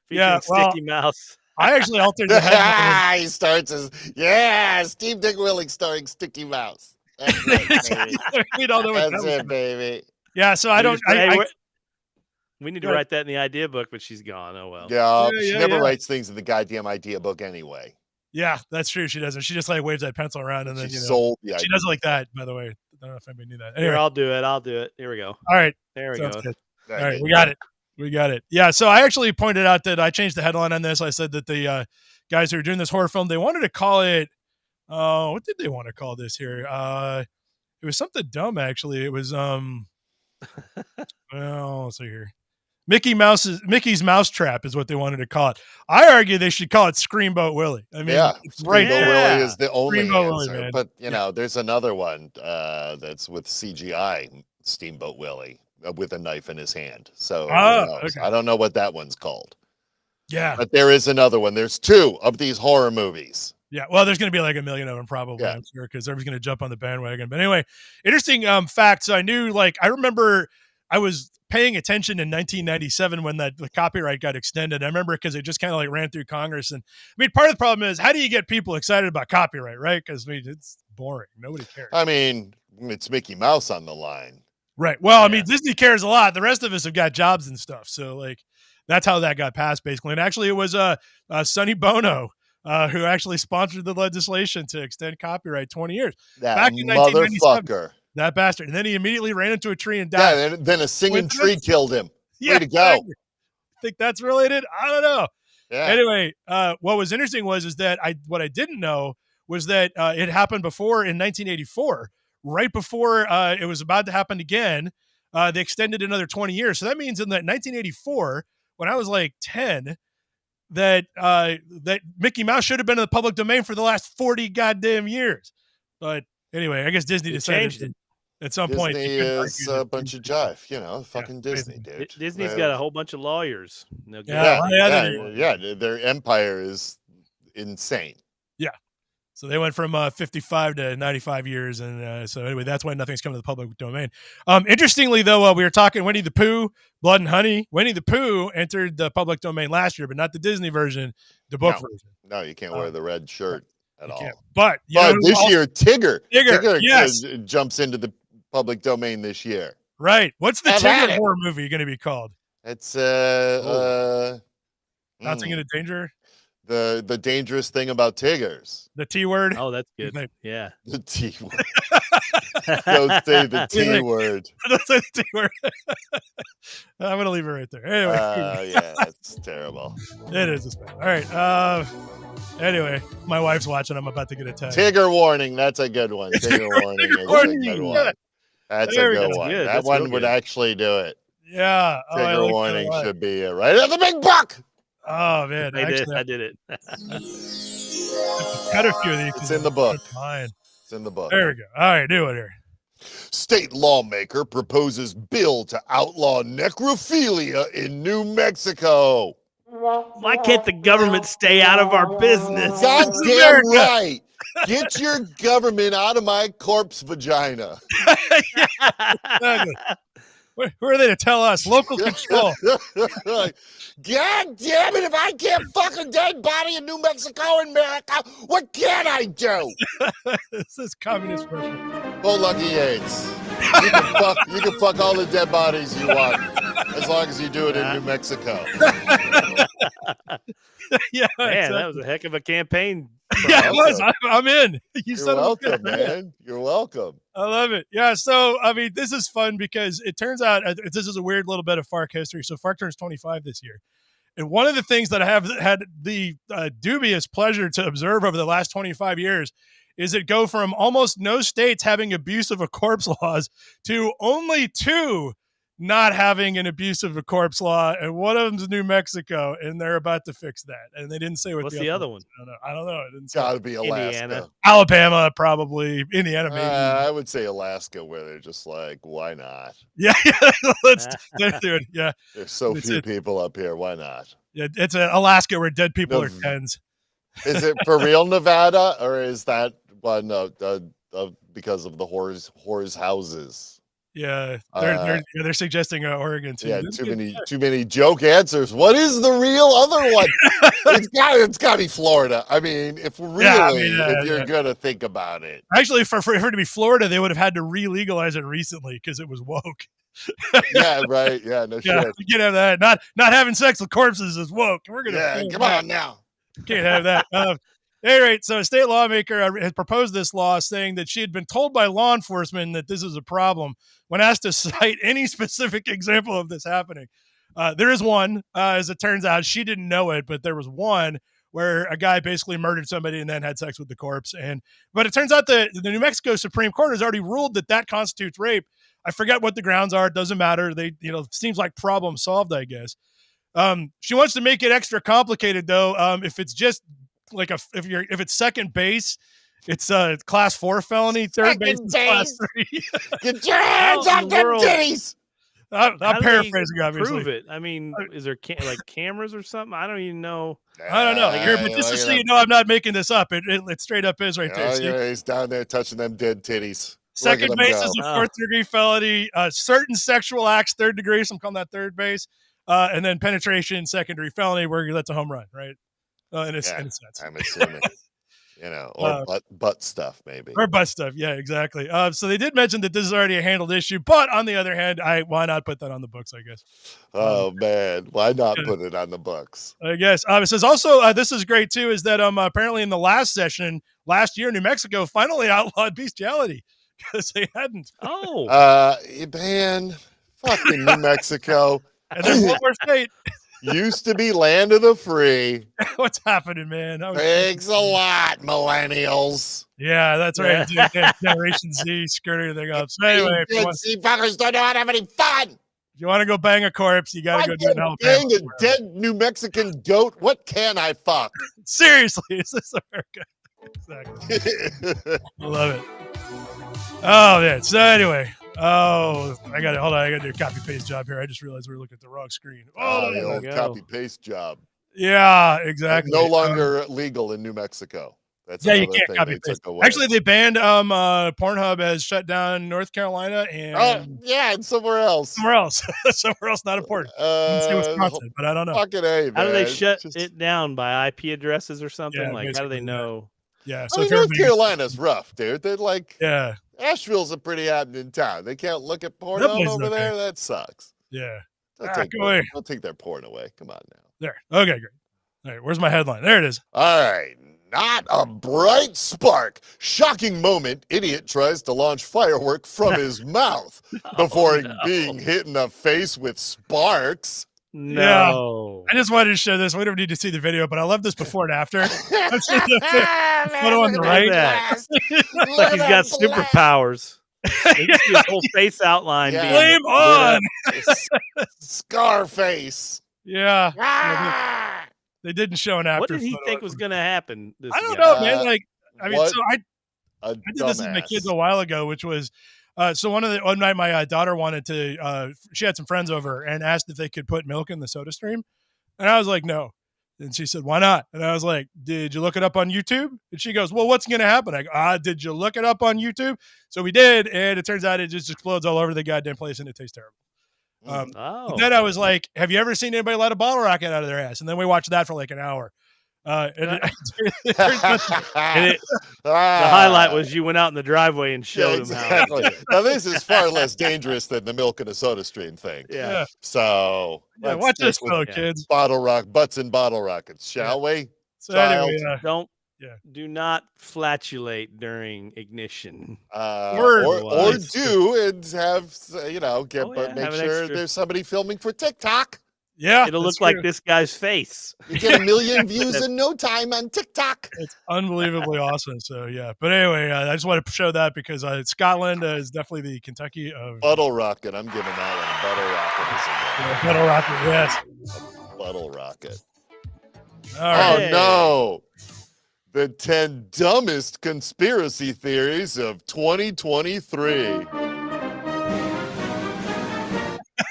Featuring Sticky Mouse. I actually altered the headline. He starts as Steam Dick Willie starring Sticky Mouse. That's we don't know what that's it, baby. Yeah, so I don't. We need to write that in the idea book, but she's gone. Oh well. Yeah, she never writes things in the goddamn idea book anyway. Yeah, that's true. She doesn't. She just like waves that pencil around and then sold the idea. She does it like that. By the way, I don't know if anybody knew that. Anyway. Here, I'll do it. Here we go. All right, there we go. Good. All right, we got it. Yeah. So I actually pointed out that I changed the headline on this. I said that the guys who are doing this horror film. They wanted to call it. What did they want to call this here? It was something dumb actually. It was well, let's see here. Mickey's Mousetrap is what they wanted to call it. I argue they should call it Screamboat Willie. I mean, it's right Steamboat there. Willie is the only Steamboat answer. Willie, man. But you know, there's another one that's with CGI Steamboat Willie with a knife in his hand. So who knows? Okay. I don't know what that one's called. Yeah. But there is another one. There's 2 of these horror movies. Yeah, well, there's going to be like a million of them probably, I'm sure, because everybody's going to jump on the bandwagon. But anyway, interesting fact. So I remember I was paying attention in 1997 when the copyright got extended. I remember because it just kind of like ran through Congress. And I mean, part of the problem is how do you get people excited about copyright, right? Because I mean, it's boring. Nobody cares. I mean, it's Mickey Mouse on the line. Right. Well, I mean, Disney cares a lot. The rest of us have got jobs and stuff. So like, that's how that got passed basically. And actually it was Sonny Bono who actually sponsored the legislation to extend copyright 20 years. That back in motherfucker. That bastard. And then he immediately ran into a tree and died. Yeah, then a singing tree killed him. Way to go. Exactly. Think that's related? I don't know. Yeah. Anyway, what was interesting is that what I didn't know was that it happened before in 1984, right before it was about to happen again. They extended another 20 years. So that means in that 1984, when I was like 10, that Mickey Mouse should have been in the public domain for the last 40 goddamn years. But anyway, I guess Disney decided at some point. Disney is a bunch of jive, fucking Disney, dude. Disney's got a whole bunch of lawyers. Their empire is insane. Yeah. So they went from 55 to 95 years. And so anyway, that's why nothing's come to the public domain. Interestingly, though, we were talking Winnie the Pooh, Blood and Honey. Winnie the Pooh entered the public domain last year, but not the Disney version, the book version. No, you can't wear the red shirt at all. But this year, Tigger yes. jumps into the public domain this year. Right. What's the Tigger horror movie going to be called? It's Dancing into Danger? The dangerous thing about Tiggers. The T word. Oh, that's good. Yeah. The T word. Don't say the T word. Don't say the T word. I'm going to leave it right there. Anyway. Yeah, that's terrible. It is. All right. Anyway, my wife's watching. I'm about to get a text. Tigger warning. That's a good one. Tigger warning is a good one. That's a good one. That one would actually do it. Yeah. Tigger warning should be right at the big buck. Oh man, I did it. Got a few of these. It's in the book. Fine. It's in the book. There we go. All right, do it here. State lawmaker proposes bill to outlaw necrophilia in New Mexico. Why can't the government stay out of our business? Goddamn right. Get your government out of my corpse vagina. Who are they to tell us? Local control. God damn it, if I can't fuck a dead body in New Mexico in America, what can I do? This is communist Russia. Oh, lucky AIDS. You can fuck all the dead bodies you want, as long as you do it in New Mexico. Yeah, man, exactly. That was a heck of a campaign. Yeah, it was. I'm in. You're welcome, man. You're welcome. I love it. Yeah, so, I mean, this is fun because it turns out this is a weird little bit of FARC history. So FARC turns 25 this year. And one of the things that I have had the dubious pleasure to observe over the last 25 years is it go from almost no states having abusive of corpse laws to only 2 not having an abuse of a corpse law, and one of them's New Mexico, and they're about to fix that. And they didn't say what's the other one. I don't know. It didn't say. Gotta be Alaska. Indiana. Alabama, probably. Indiana, maybe. I would say Alaska, where they're just like, why not? Yeah, let's do it. Yeah, there's so few people up here. Why not? Yeah, it's Alaska where dead people are tens. Is it for real Nevada, or is that one because of the whores houses? Yeah, they're suggesting Oregon too. Yeah, too many joke answers. What is the real other one? it's got to be Florida. I mean, if you're gonna think about it. Actually, for it to be Florida, they would have had to re-legalize it recently because it was woke. Yeah, right. Yeah, no shit. You can't have that. Not having sex with corpses is woke. We're gonna come on now. Can't have that. Anyway, so a state lawmaker has proposed this law saying that she had been told by law enforcement that this is a problem when asked to cite any specific example of this happening. There is one, as it turns out. She didn't know it, but there was one where a guy basically murdered somebody and then had sex with the corpse. But it turns out the New Mexico Supreme Court has already ruled that constitutes rape. I forget what the grounds are. It doesn't matter. Seems like problem solved, I guess. She wants to make it extra complicated though. If it's just like if it's second base, it's a class 4 felony. Third base is class 3. Get your hands off them titties. I'm paraphrasing, obviously. Prove it. I mean, is there cameras or something? I don't even know. I don't know. But just so you know, I'm not making this up. It straight up is right there. Oh, yeah, he's down there touching them dead titties. Second base is a 4th degree felony. Certain sexual acts, 3rd degree. So I'm calling that third base. And then penetration, secondary felony, where that's a home run, right? In a sense. I'm assuming. Or butt stuff, maybe. Or butt stuff, yeah, exactly. So they did mention that this is already a handled issue, but on the other hand, why not put that on the books, I guess? Oh, man. Why not put it on the books? I guess. It says also, this is great, too, is that apparently in the last session, last year, New Mexico finally outlawed bestiality because they hadn't. Oh. Man, fucking New Mexico. And there's one more state. Used to be land of the free. What's happening, man? Thanks a lot, millennials. Yeah, that's right. Yeah, Generation Z screwed everything up. So anyway, Z fuckers don't know how to have any fun. If you want to go bang a corpse, you got to go do it in Alabama. Bang a dead New Mexican goat. What can I fuck? Seriously, is this America? Exactly. I love it. Oh, man. So anyway. Oh, I got to do a copy paste job here. I just realized we were looking at the wrong screen. The old copy paste job. Yeah, exactly. No longer legal in New Mexico. That's you can't copy paste. Actually, they banned Pornhub has shut down North Carolina and and somewhere else. Somewhere else, not important. Wisconsin, but I don't know. Fucking A, man. How do they shut it down by IP addresses or something? Yeah, how do they know? Yeah, so North Carolina's rough, dude. They're like, Asheville's a pretty happening town. They can't look at porn over there. That sucks. Yeah. Don't take their porn away. Come on now. There. Okay, great. All right, where's my headline? There it is. All right. Not a bright spark. Shocking moment. Idiot tries to launch firework from his mouth before being hit in the face with sparks. No. Yeah. I just wanted to show this. We don't need to see the video, but I love this before and after. I've seen the photo on the right. Like he's got superpowers. His whole face outline. Yeah. Flame on. Scarface. Yeah. They didn't show an after. What did he think was going to happen? I don't know, man. I did this with my kids a while ago, which was so one night my daughter wanted to. She had some friends over and asked if they could put milk in the soda stream, and I was like, no. And she said, why not? And I was like, did you look it up on YouTube? And she goes, well, what's going to happen? I go, did you look it up on YouTube? So we did, and it turns out it just explodes all over the goddamn place, and it tastes terrible. Then I was like, have you ever seen anybody let a bottle rocket out of their ass? And then we watched that for like an hour. The highlight was you went out in the driveway and showed them how. Now this is far less dangerous than the milk in a soda stream thing. Yeah. So watch this, fellow kids. Butts and bottle rockets, shall we? So anyway, do not flatulate during ignition. Or do and have make sure there's somebody filming for TikTok. Yeah, it'll look like this guy's face. You get 1 million views in no time on TikTok. It's unbelievably awesome. So yeah, but anyway, I just want to show that because Scotland is definitely the Kentucky of Bottle Rocket. I'm giving that one Bottle Rocket. Yes, Bottle Rocket. All right. Oh no! The 10 dumbest conspiracy theories of 2023.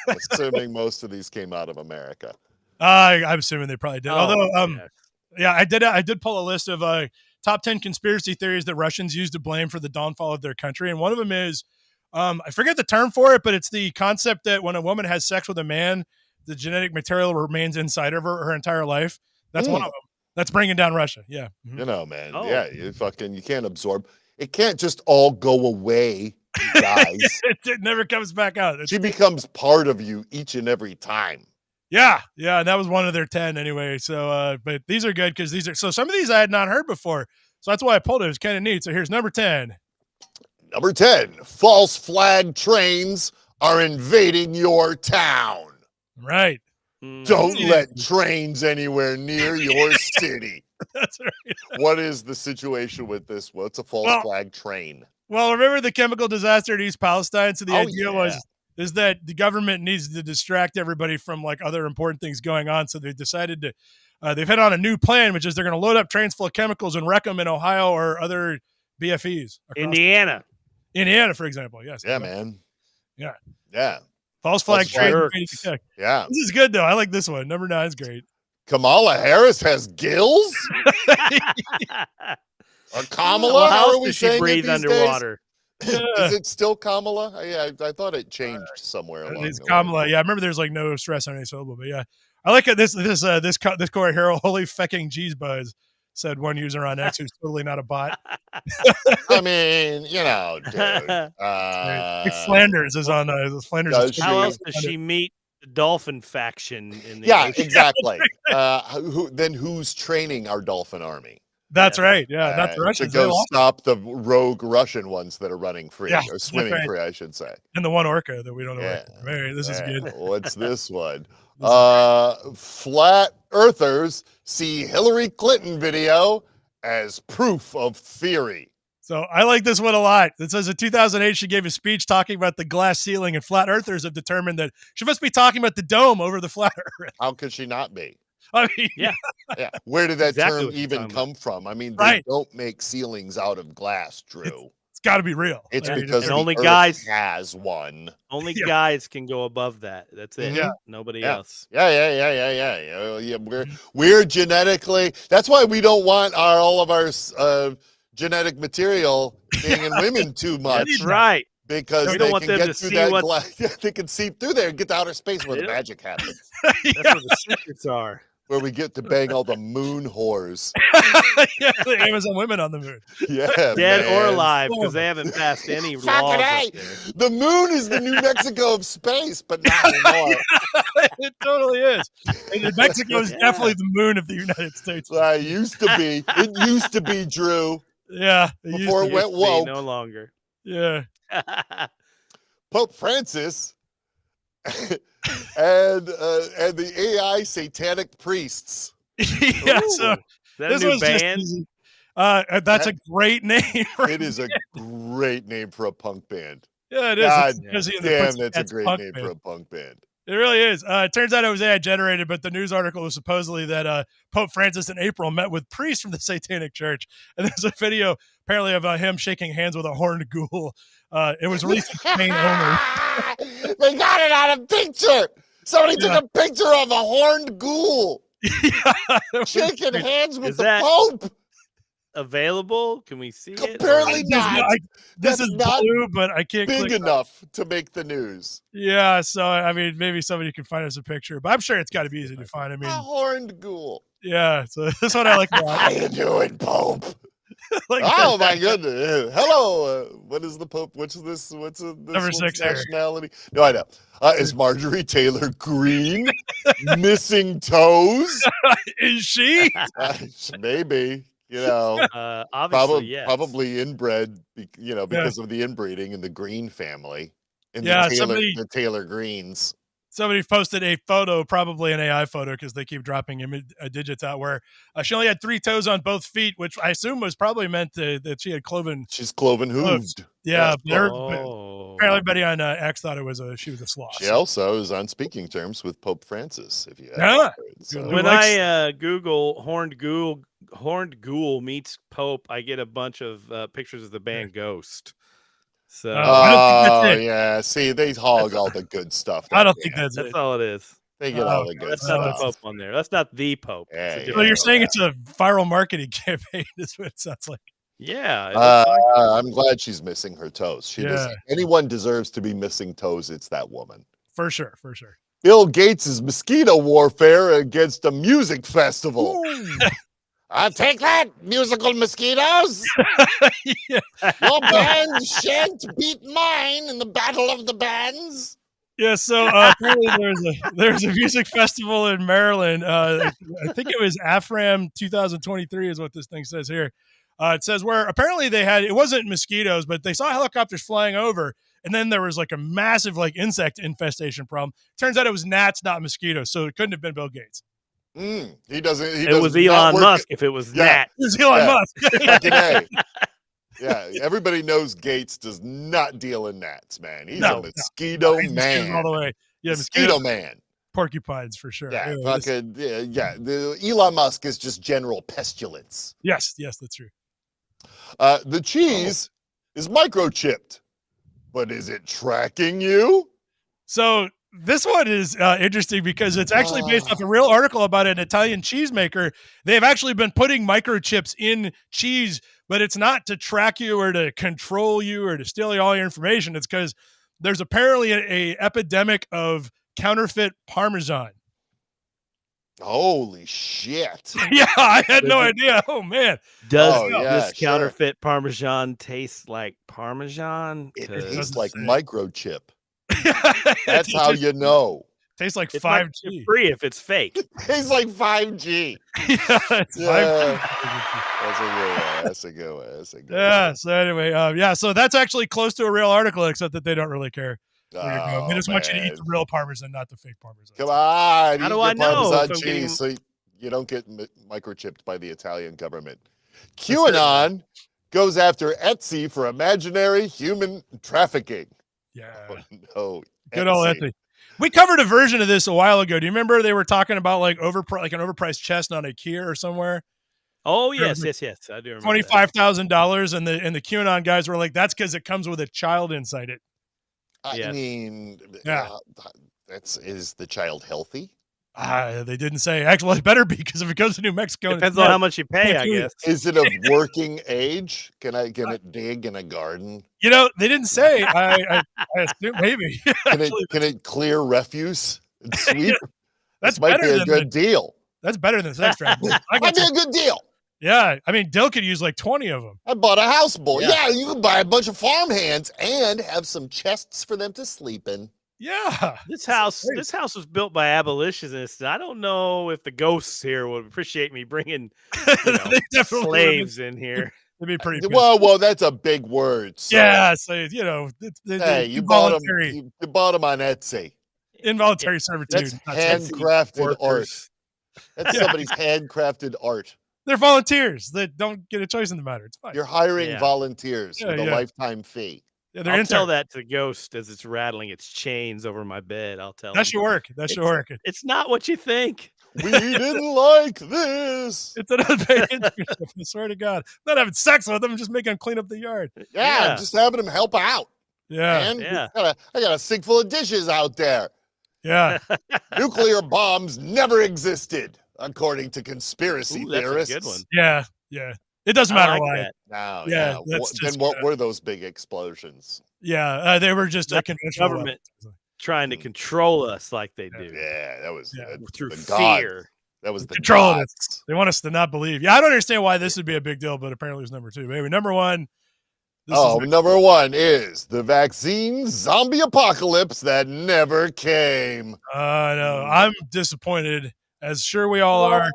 Assuming most of these came out of America. I'm assuming they probably did. Although, I did pull a list of top 10 conspiracy theories that Russians use to blame for the downfall of their country. And one of them is, I forget the term for it, but it's the concept that when a woman has sex with a man, the genetic material remains inside of her entire life. That's one of them. That's bringing down Russia. Yeah. Mm-hmm. You know, man. Oh. Yeah, you can't absorb. It can't just all go away. Guys. It never comes back out. She becomes part of you each and every time. Yeah, and that was one of their 10 anyway. So, but these are good because some of these I had not heard before. So that's why I pulled it. It was kind of neat. So here's number 10. Number 10, false flag trains are invading your town. Right. Don't let trains anywhere near your city. That's right. What is the situation with this? What's a false flag train? Well, remember the chemical disaster in East Palestine? So the idea yeah. is that the government needs to distract everybody from like other important things going on. So they decided to, they've hit on a new plan, which is they're going to load up trains full of chemicals and wreck them in Ohio or other BFEs. Indiana, for example. Yes. Yeah, man. Yeah. Yeah. False flag train. Yeah. This is good though. I like this one. Number 9 is great. Kamala Harris has gills? Or Kamala? Well, how how are we does she saying breathe underwater? Is it still Kamala? I thought it changed somewhere along It's the Kamala. way. Yeah, I remember there's like no stress on any syllable, but yeah, I like it. This core here. Holy fecking G's buzz, said one user on X who's totally not a bot. I mean, dude. Flanders is on Flanders. How else does she meet the dolphin faction in the ocean? Exactly. Who's training our dolphin army? That's right. Yeah, not the to Russians. go stop the rogue Russian ones that are running free or swimming free, I should say. And the one orca that we don't know. This is good. What's this one? Flat earthers see Hillary Clinton video as proof of theory. So I like this one a lot. It says in 2008, she gave a speech talking about the glass ceiling, and flat earthers have determined that she must be talking about the dome over the flat earth. How could she not be? I mean, yeah. Where did that term even come from? I mean, they don't make ceilings out of glass, Drew. It's got to be real. It's because only Earth guys has one. Only guys can go above that. That's it. Yeah. Nobody else. Yeah. We're genetically. That's why we don't want all of our genetic material being in women too much. That's right. Because we they don't want can them get to through see that what glass. They can seep through there and get to outer space where the magic happens. That's where the secrets are. Where we get to bang all the moon whores. The Amazon women on the moon. Yeah, dead or alive, because they haven't passed any laws. The moon is the New Mexico of space, but not anymore. It totally is. And Mexico is definitely the moon of the United States. It used to be. It used to be, Drew. Yeah. Before it went woke. No longer. Yeah. Pope Francis and the AI satanic priests. Yeah. Ooh, so this was a new band. That's a great name. It is a great name for a punk band. Yeah, it is. God Damn, that's a great name for a punk band. It really is. It turns out it was AI generated, but the news article was supposedly that Pope Francis in April met with priests from the Satanic Church. And there's a video apparently of him shaking hands with a horned ghoul. It was released in Spain only. They got it on a picture. Somebody took a picture of a horned ghoul. Shaking hands with the Pope. Available? Can we see it? Apparently not. This is not blue, but I can't big enough to make the news. Yeah, so I mean, maybe somebody can find us a picture, but I'm sure it's got to be easy to find. I mean, a horned ghoul. Yeah, so this one I like a lot. How you doing, Pope? Oh my goodness! Hello. What is the Pope? What's this? What's this Number 6 nationality? No, I know. Is Marjorie Taylor Greene missing toes? Is she? Maybe. Obviously, probably inbred, because of the inbreeding in the Green family. And the Taylor Greens. Somebody posted a photo, probably an AI photo, because they keep dropping digits out, where she only had 3 toes on both feet, which I assume was probably meant that she had cloven. She's cloven hooved. Yeah, apparently everybody on X thought she was a sloth. She also is on speaking terms with Pope Francis. If you when I Google horned ghoul meets Pope, I get a bunch of pictures of the band Ghost. So I don't think that's it. Yeah, see, they hog all the good stuff. I don't think that's all it is. They get all the good that's stuff. That's not the Pope on there. That's not the Pope. So you're saying it's a viral marketing campaign? Is what it sounds like. Yeah, I'm glad she's missing her toes. Anyone deserves to be missing toes. It's that woman. For sure. Bill Gates' mosquito warfare against a music festival. I'll take that, musical mosquitoes. Your band shan't beat mine in the battle of the bands. Yeah, so apparently there's a music festival in Maryland. I think it was AFRAM 2023 is what this thing says here. It says where apparently it wasn't mosquitoes, but they saw helicopters flying over, and then there was like a massive insect infestation problem. Turns out it was gnats, not mosquitoes, so it couldn't have been Bill Gates. He doesn't. He It does was not Elon work Musk if it was Nat. It was Elon Musk. Fucking A. Yeah, everybody knows Gates does not deal in gnats, man. He's a mosquito He's man. all the way. Yeah, mosquito man. Porcupines for sure. Yeah, Anyway, fucking yeah. The Elon Musk is just general pestilence. Yes, that's true. The cheese is microchipped, but is it tracking you? So this one is interesting because it's actually based off a real article about an Italian cheesemaker. They've actually been putting microchips in cheese, but it's not to track you or to control you or to steal all your information. It's because there's apparently a epidemic of counterfeit Parmesan. Holy shit. Yeah, I had no idea. Oh, man. Does this counterfeit Parmesan taste like Parmesan? It tastes like microchip. That's how you know. Tastes like it's 5G. Free if it's fake. Tastes like 5G. It's 5G. That's a good one. Yeah. So anyway, so that's actually close to a real article, except that they don't really care. They just want you to eat the real Parmesan, not the fake Parmesan. Come on. How do I know? Parmesan cheese so you don't get microchipped by the Italian government. QAnon goes after Etsy for imaginary human trafficking. Yeah. Oh, no. Good old Etsy. We covered a version of this a while ago. Do you remember they were talking about like an overpriced chest on IKEA or somewhere? Oh yes. I do remember. $25,000, and the QAnon guys were like, "That's because it comes with a child inside it." I mean, is the child healthy? They didn't say. Actually, it better be, because if it goes to New Mexico, depends on how much you pay, I guess. Is it of working age? Can it dig in a garden? They didn't say. I assume maybe. Can it clear refuse and sweep? That might be a good deal. That's better than sex trafficking. Might be a good deal. Yeah, I mean, Dill could use like 20 of them. I bought a houseboat. Yeah, you can buy a bunch of farm hands and have some chests for them to sleep in. Yeah, this house was built by abolitionists. I don't know if the ghosts here would appreciate me bringing slaves in here. It'd be pretty. Well, that's a big word. So. Yeah, so hey, you bought them on Etsy. Involuntary servitude. That's handcrafted art. That's somebody's handcrafted art. They're volunteers that don't get a choice in the matter. It's fine. You're hiring volunteers with a lifetime fee. Yeah, I'll tell that to Ghost as it's rattling its chains over my bed. I'll tell that should work. That should work. It's not what you think. We didn't like this. It's an unpaid internship. I swear to God, I'm not having sex with them. I'm just making them clean up the yard. Yeah, I'm just having them help out. Yeah, man. I got a sink full of dishes out there. Yeah, nuclear bombs never existed, according to conspiracy theorists. That's a good one. Yeah. It doesn't matter why. That. No, yeah. Then what were those big explosions? Yeah, they were just a conventional government trying to control us like they do. Yeah, that was through the fear. That was the control us. They want us to not believe. Yeah, I don't understand why this would be a big deal, but apparently it was number 2. Maybe number 1. Number 1 is the vaccine zombie apocalypse that never came. No, I'm disappointed. As sure we all are.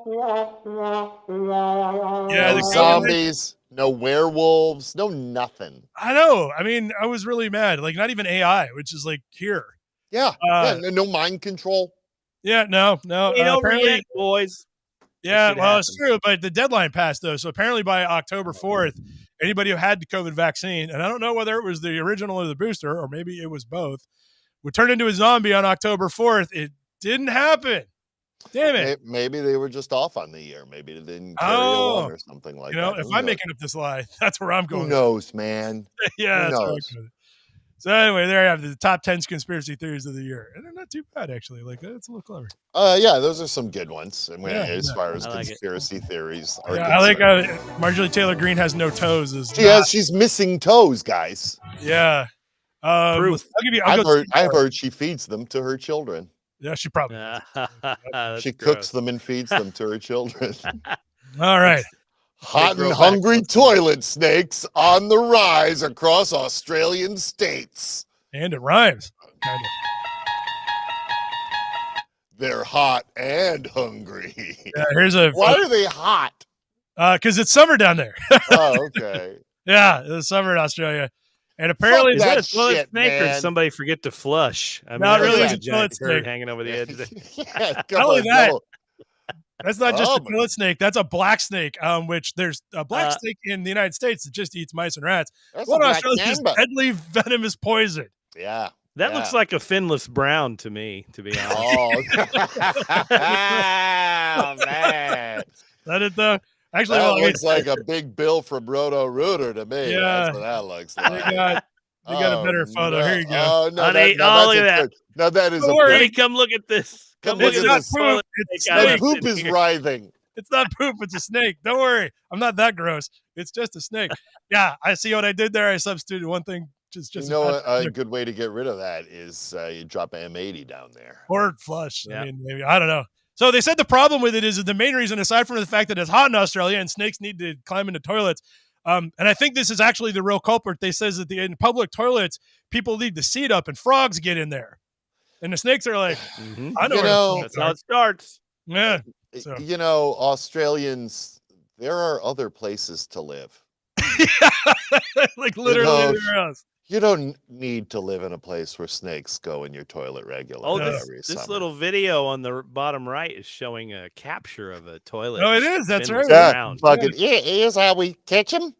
Yeah, no zombies, no werewolves, no nothing. I know. I mean, I was really mad. Like, not even AI, which is like here. Yeah. No mind control. Yeah, no. Apparently, boys. Yeah, well, it's true, but the deadline passed though. So apparently by October 4th, anybody who had the COVID vaccine, and I don't know whether it was the original or the booster, or maybe it was both, would turn into a zombie on October 4th. It didn't happen. Damn it. Maybe they were just off on the year. Maybe they didn't carry along or something like that. If I'm making up this lie, that's where I'm going. Who knows, man? Yeah, Who knows? So anyway, there you have the top 10 conspiracy theories of the year. And they're not too bad, actually. Like, that's a little clever. Yeah, those are some good ones. As far as conspiracy theories are concerned. I like Marjorie Taylor Greene has no toes. She's missing toes, guys. Yeah. I've heard she feeds them to her children. Yeah, she probably she cooks them and feeds them to her children. All right. Hot and hungry toilet snakes on the rise across Australian states. And it rhymes. Kind of. They're hot and hungry. Yeah, why are they hot? Because it's summer down there. Oh, okay. Yeah, it's summer in Australia. And apparently, is that a toilet snake, or did somebody forget to flush? I mean, not really. It's a toilet snake hanging over the edge. Yeah, not only that, That's not just a toilet snake. That's a black snake, which there's a black snake in the United States that just eats mice and rats. One in Australia is deadly venomous poison. Yeah. That looks like a finless brown to me, to be honest. Oh, man. That it though? Actually, that looks like a big bill from Roto Rooter to me. Yeah. That's what that looks like. They got a better photo. No. Here you go. Oh, no. Honey, look at that. Now that is Honey, come look at this. Come look at this. Poop. The poop is writhing. It's not poop. It's a snake. Don't worry. I'm not that gross. It's just a snake. Yeah, I see what I did there. I substituted one thing. Just you know, a good way to get rid of that is you drop M80 down there. Or flush. Yeah. I mean, maybe. I don't know. So they said the problem with it is the main reason, aside from the fact that it's hot in Australia and snakes need to climb into toilets, and I think this is actually the real culprit. They says that in public toilets, people leave the seat up and frogs get in there. And the snakes are like, I know, that's how it starts. Yeah. So. You know, Australians, there are other places to live. Like literally anywhere else. You don't need to live in a place where snakes go in your toilet regularly. Oh, this little video on the bottom right is showing a capture of a toilet. Oh, it is. That's right. Here's how we catch them.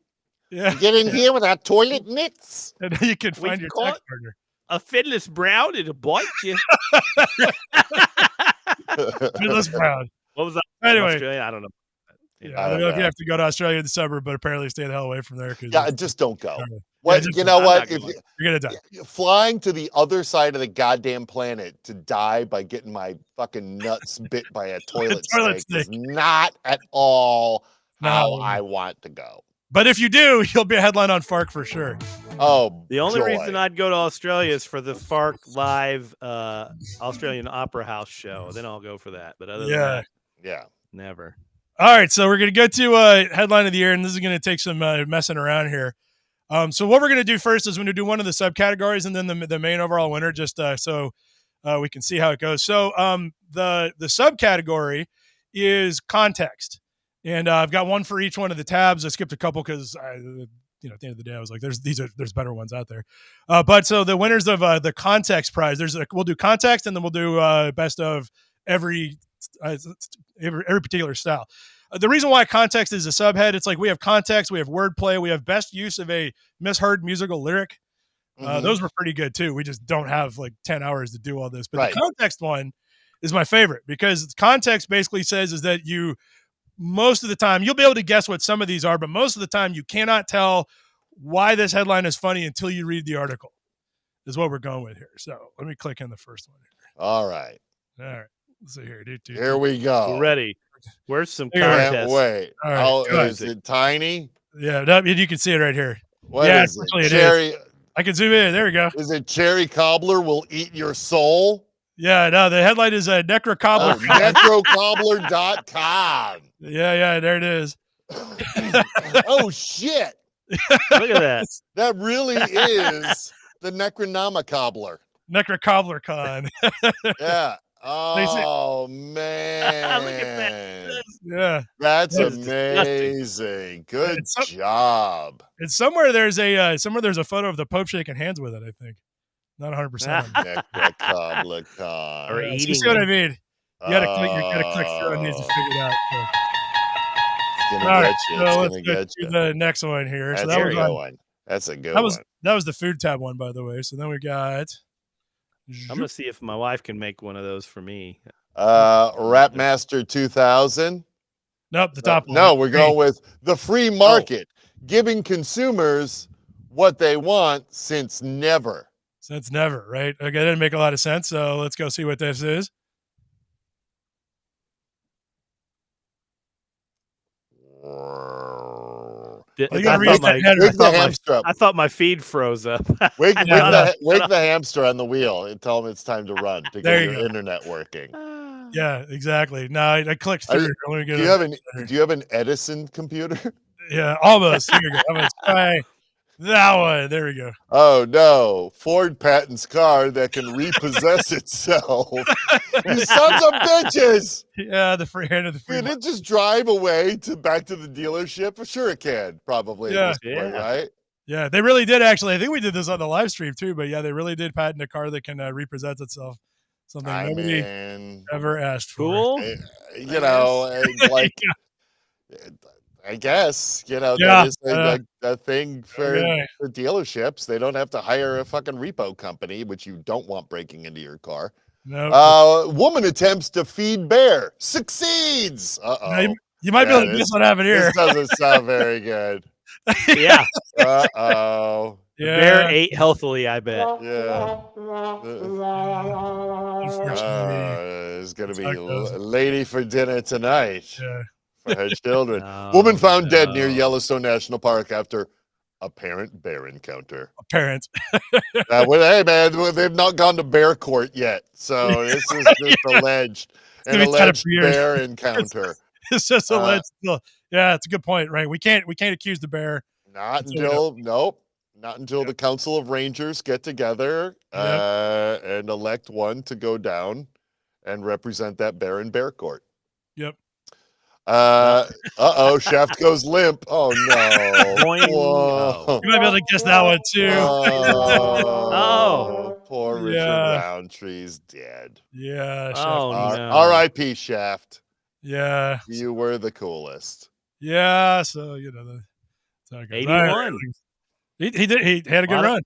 Yeah. You get in here with our toilet mitts. And then you can find your tax partner. A finless brown, it'll bite you. Finless brown. What was that? Anyway. Australia? I don't know. Yeah, I don't know if you have to go to Australia in the summer, but apparently stay the hell away from there. Yeah, just don't go. You know what? If you're gonna die. Flying to the other side of the goddamn planet to die by getting my fucking nuts bit by a toilet snake is not at all how I want to go. But if you do, you'll be a headline on FARC for sure. Oh, the only reason I'd go to Australia is for the FARC live Australian Opera House show. Then I'll go for that. But other than that, never. All right, so we're going to go to headline of the year, and this is going to take some messing around here. So what we're going to do first is we're going to do one of the subcategories and then the main overall winner, just so we can see how it goes. So the subcategory is context, and I've got one for each one of the tabs. I skipped a couple because at the end of the day, I was like, there's better ones out there. But so the winners of the context prize, we'll do context, and then we'll do best of every particular style. The reason why context is a subhead, it's like we have context, we have wordplay, we have best use of a misheard musical lyric. Those were pretty good too. We just don't have like 10 hours to do all this. But the context one is my favorite because context basically says is that most of the time, you'll be able to guess what some of these are, but most of the time you cannot tell why this headline is funny until you read the article, is what we're going with here. So let me click in the first one here. All right. Let's see here. Here we go. We're ready. Where's some context? Wait. Right, is it tiny? Yeah, you can see it right here. What is it? Cherry. I can zoom in. There we go. Is it Cherry Cobbler will eat your soul? Yeah, no, the headline is Necrocobbler. Necrocobbler.com. Yeah, there it is. Oh, shit. Look at that. That really is the Necronomicobler. Necrocobbler.con. Yeah. Oh, man. Look at that. Yeah. That's amazing. Good job. And somewhere there's a photo of the Pope shaking hands with it, I think. Not 100%. Necrocobbler.com. Or eating. You see what I mean? You gotta click through on these to figure it out. So. It's gonna get you. It's let's gonna go get to you. the next one here. That's So that a was good one. That's a good one. That was the food tab one, by the way. So then we got. I'm gonna see if my wife can make one of those for me. Rapmaster 2000. Nope, the top one. No, we're going with the free market, giving consumers what they want since never. Since never, right? Okay, that didn't make a lot of sense. So let's go see what this is. I thought my feed froze up. Wake the hamster on the wheel and tell him it's time to run to get your internet working. Yeah, exactly. No, I clicked through. Do you have an Edison computer? Yeah, almost. Here we go. I'm gonna try that one. There we go. Oh no, Ford patents car that can repossess itself. You sons of bitches! Yeah, the free hand of the free. Can it just drive away back to the dealership? Sure, it can. Probably. Yeah. At this point, right? Yeah, they really did actually. I think we did this on the live stream too, but yeah, they really did patent a car that can repossess itself. Something I nobody mean, ever asked for. Cool. you know, like, I guess, you know, that Yeah. is a thing for Okay. the dealerships. They don't have to hire a fucking repo company, which you don't want breaking into your car. Nope. Woman attempts to feed bear, succeeds. Now, Uh-oh. you might be able to guess what happened here. This doesn't sound very good. Yeah. Uh-oh. The bear Yeah. ate healthily, I bet. Yeah. Unfortunately, There's going to that's how be it goes. lady for dinner tonight Yeah. for her children. Oh, Woman found dead near no. Yellowstone National Park after apparent bear encounter. Parents. Well, hey, man, they've not gone to bear court yet. So this is just alleged. An gonna be tied up alleged for years. bear encounter. It's just alleged still. Yeah, it's a good point, right? We can't accuse the bear. Not Until until the Council of Rangers get together and elect one to go down and represent that bear in bear court. Yep. Shaft goes limp. Oh no. Boing. Whoa. You might be able to guess that one too. Oh, poor Richard Yeah. Roundtree's dead. Yeah. Oh, Shaft. no. R.I.P. Shaft. Yeah. You were the coolest. Yeah. So that's how it goes. 81. He did. He had a good run.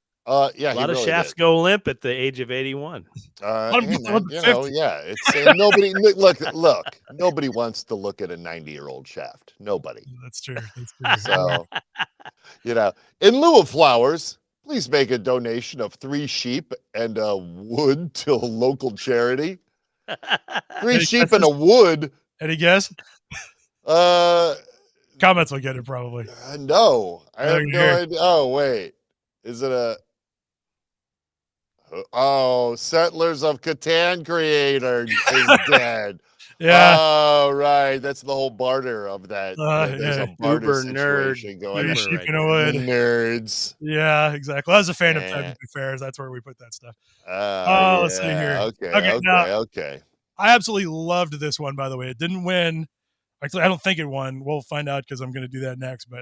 Yeah, A lot of really shafts did. go limp at the age of 81. Hey, man, it's nobody. Look. Nobody wants to look at a 90-year-old Shaft. Nobody. That's true. So, in lieu of flowers, please make a donation of 3 sheep and a wood to a local charity. 3 sheep and a wood. Any guess? Comments will get it probably. No, I have no Here. idea. Oh, wait. Is it a... Oh, Settlers of Catan creator is dead. Yeah. Oh, right. That's the whole barter of that. There's a barter Uber nerd situation going humor on. right there. Nerds. Yeah, exactly. I was a fan of Technical Fairs. That's where we put that stuff. Let's see here. Okay. I absolutely loved this one, by the way. It didn't win. Actually, I don't think it won. We'll find out because I'm going to do that next. But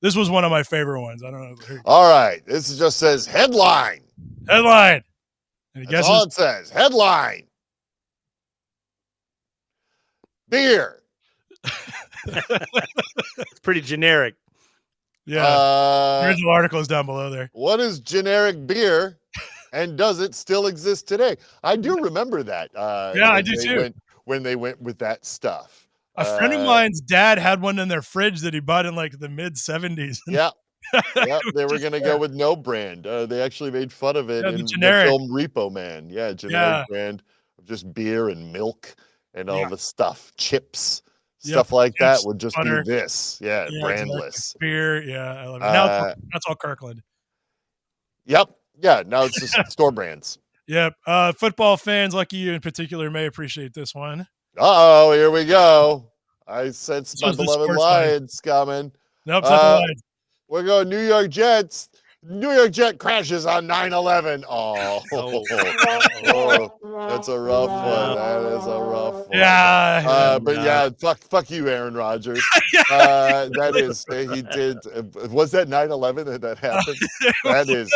this was one of my favorite ones. I don't know. All right. This just says headline. Headline. That's all it says. Headline. Beer. It's pretty generic. Yeah. The original article is down below there. What is generic beer, and does it still exist today? I do remember that. I do too. When they went with that stuff. A friend of mine's dad had one in their fridge that he bought in like the mid 70s. Yeah. They were going to go with no brand. They actually made fun of it in the film Repo Man. Yeah, generic brand of just beer and milk and all the stuff, chips, stuff like that would just butter. Be this. Yeah, brandless. Exactly. Beer, I love it. Now that's all Kirkland. Yep. Yeah, now it's just store brands. Yep. Football fans, like you in particular, may appreciate this one. Uh-oh, here we go. I sense my beloved Lions coming. Nope, it's not the Lions. We're going New York Jets. New York Jet crashes on 9/11. Oh, that's a rough one. That is a rough one. Yeah. But fuck you, Aaron Rodgers. That is, he did. Was that 9/11 that happened? That is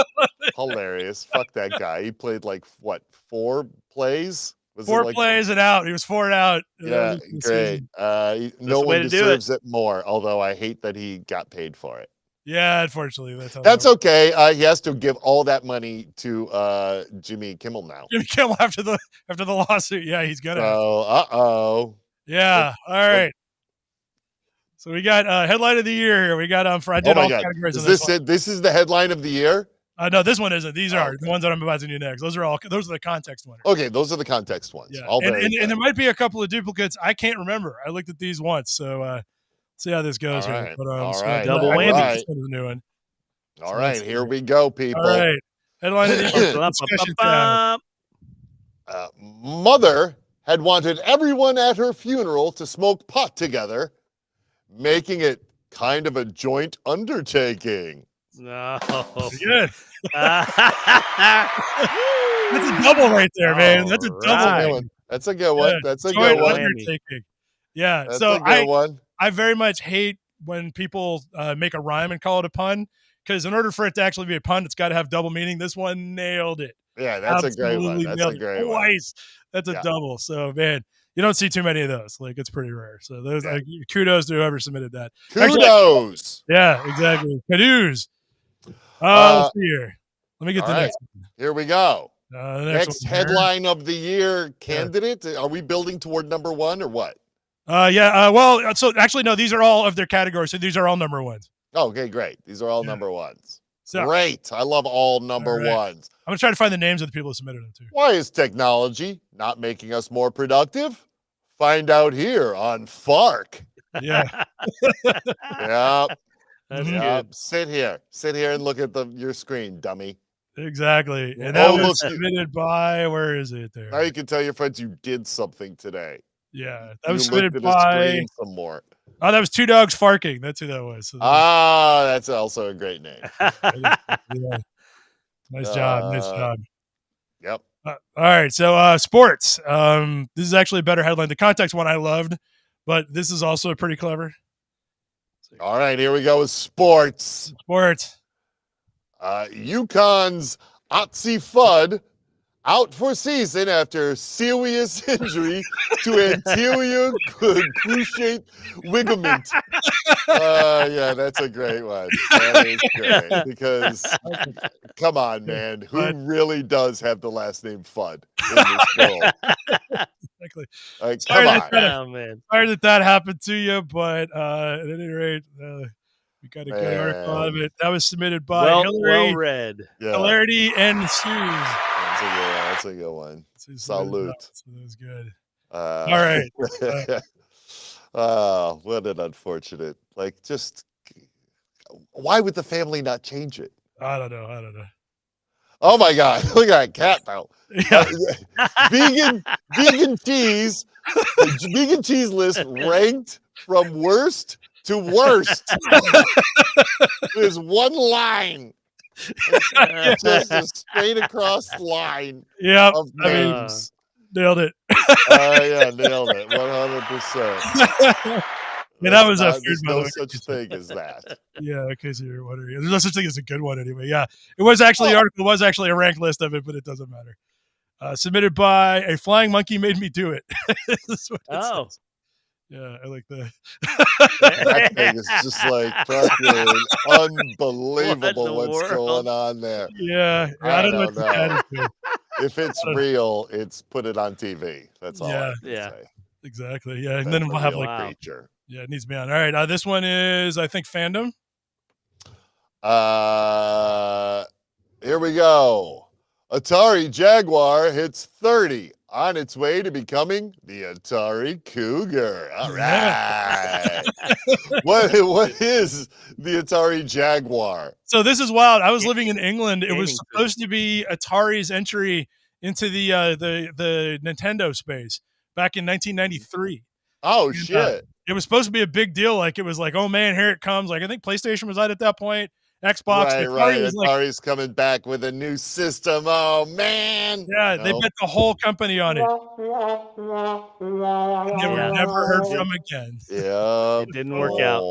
hilarious. Fuck that guy. He played like, what, 4 plays? Was 4 plays and out. He was 4 and out. Yeah, great. No one deserves it more, although I hate that he got paid for it. Yeah, unfortunately, that's okay. He has to give all that money to Jimmy Kimmel now. Jimmy Kimmel after the lawsuit. Yeah, he's gonna. Oh, yeah. All right. So we got headline of the year here. We got I did all categories. Is this it? This is the headline of the year? No, this one isn't. These are the ones that I'm about to do next. Those are the context ones. Okay, those are the context ones. Yeah, and there might be a couple of duplicates. I can't remember. I looked at these once, so see how this goes. All here. right. But, all right. Double whammy. This one is a new one. All right, here we go, people. All right. Headline of the year. Mother had wanted everyone at her funeral to smoke pot together, making it kind of a joint undertaking. No. Good. That's a double right there, man. That's a double. That's a good one. Yeah. That's a good one. Undertaking. Yeah. That's so a good one. I very much hate when people make a rhyme and call it a pun, because in order for it to actually be a pun, it's got to have double meaning. This one nailed it. Yeah, that's a great one. Absolutely That's nailed a it great one. twice. That's a Yeah. double. So, man, you don't see too many of those. Like, it's pretty rare. So, those Yeah. kudos to whoever submitted that. Actually, Kudos. yeah, exactly. Kudos. Let's see here. Let me get All the right. next one. Here we go. The Next one here. headline of the year candidate. Are we building toward number one or what? Well, so actually, no, these are all of their categories. So these are all number ones. Okay, great. These are all number ones. So, great. I love all number ones. I'm going to try to find the names of the people who submitted them, too. Why is technology not making us more productive? Find out here on FARC. Yeah. Yep. That's good. Sit here and look at your screen, dummy. Exactly. Yeah. And that was look, submitted by, where is it there? Now you can tell your friends you did something today. Yeah. That You was looked submitted at by. a screen some more. Oh, that was Two Dogs Farking. That's who that was. So that's also a great name. yeah. Nice job. Nice job. Yep. All right. So, sports. This is actually a better headline. The context one I loved, but this is also pretty clever. All right. Here we go with sports. Sports. UConn's Otzi Fudd out for season after serious injury to anterior cruciate ligament. Yeah, that's a great one. That is great because, come on, man, who really does have the last name Fudd in this world? Exactly. Like, Sorry come on. Man. Sorry that happened to you, but at any rate, we got a good article out of it. That was submitted by Hillary. Well read. Hilarity and Suze. That's a good one. Salute. So that was good. All right. What an unfortunate. Like, just why would the family not change it? I don't know. Oh my God! Look at that cat though. Yeah. Vegan cheese. The vegan cheese list ranked from worst to worst. There's one line. It's just a straight across line of names. Nailed it. Nailed it. 100%. Yeah, that was there's no such thing as that. Yeah, in case you're wondering. There's no such thing as a good one anyway. Yeah. It was actually the article was actually a ranked list of it, but it doesn't matter. Submitted by A Flying Monkey Made Me Do It. This is what it says. Yeah, I like that. That thing is just like fucking unbelievable what's going on there. Yeah, I don't know. If it's real, it's put it on TV. That's all I can say. Exactly. Yeah, and then we'll have like creature. Yeah, it needs to be on. All right, this one is I think fandom. Here we go. Atari Jaguar hits 30 on its way to becoming the Atari Cougar. All right. What is the Atari Jaguar? So this is wild. I was living in England. It was supposed to be Atari's entry into the Nintendo space back in 1993. Oh, shit. It was supposed to be a big deal. Like, it was like, oh, man, here it comes. Like, I think PlayStation was out at that point. Xbox. Right. Atari's coming back with a new system. Oh, man. Yeah, they bet the whole company on it. And they were never heard from again. Yeah. It didn't work out.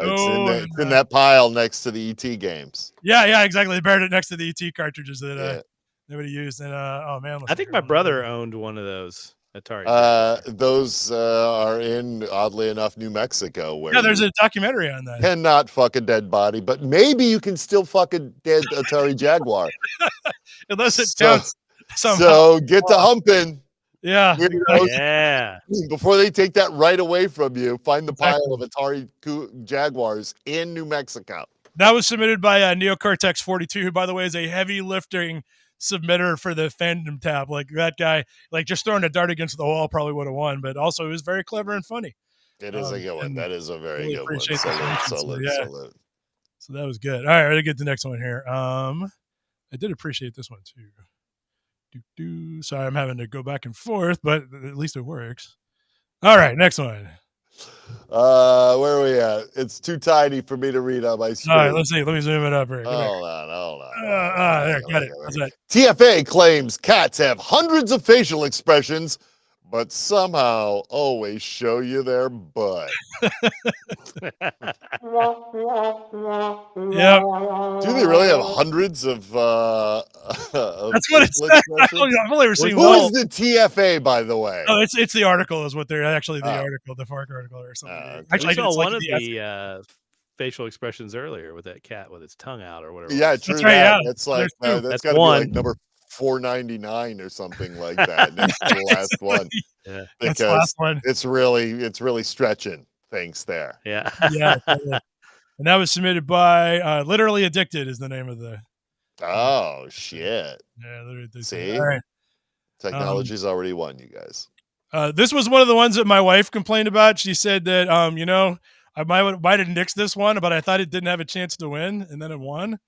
It's in that pile next to the ET games. Yeah, exactly. They buried it next to the ET cartridges that nobody used. And, oh, man. I think my brother owned one of those. Atari. Those are in, oddly enough, New Mexico. Where there's a documentary on that. Cannot fuck a dead body, but maybe you can still fuck a dead Atari Jaguar. Unless it counts somehow. So get to humping. Yeah. Before they take that right away from you, find the pile of Atari Jaguars in New Mexico. That was submitted by Neocortex 42, who, by the way, is a heavy lifting submitter for the fandom tab. Like, that guy, like, just throwing a dart against the wall probably would have won, but also it was very clever and funny. It is a good one. That is a very good one. Salute. So that was good. All right, ready to get the next one here. I did appreciate this one too. Sorry, I'm having to go back and forth, but at least it works. All right, next one. Where are we at? It's too tiny for me to read on my screen. All right, let's see. Let me zoom it up here. Hold on. There, got it. What's that? TFA claims cats have hundreds of facial expressions, but somehow always show you their butt. Yeah, Do they really have hundreds of that's what it facial said. expressions? I've only ever seen Who one. is the TFA, by the way? Oh, it's the article is what they're actually the Oh. article, the FARC article or something. Okay. Actually, We saw it's one like of the essay. the facial expressions earlier with that cat with its tongue out or whatever. Yeah, it was. true. That's right, That. yeah. That's like There's two. that's That's got to be like one. number 499 or something like that. Next to the last one, Yeah. That's the because last one. it's really stretching things there. Yeah. Yeah, totally. And that was submitted by Literally Addicted is the name of the. Oh shit! Yeah, Literally Addicted. See, All right. technology's already won, you guys. This was one of the ones that my wife complained about. She said that I might have nixed this one, but I thought it didn't have a chance to win, and then it won.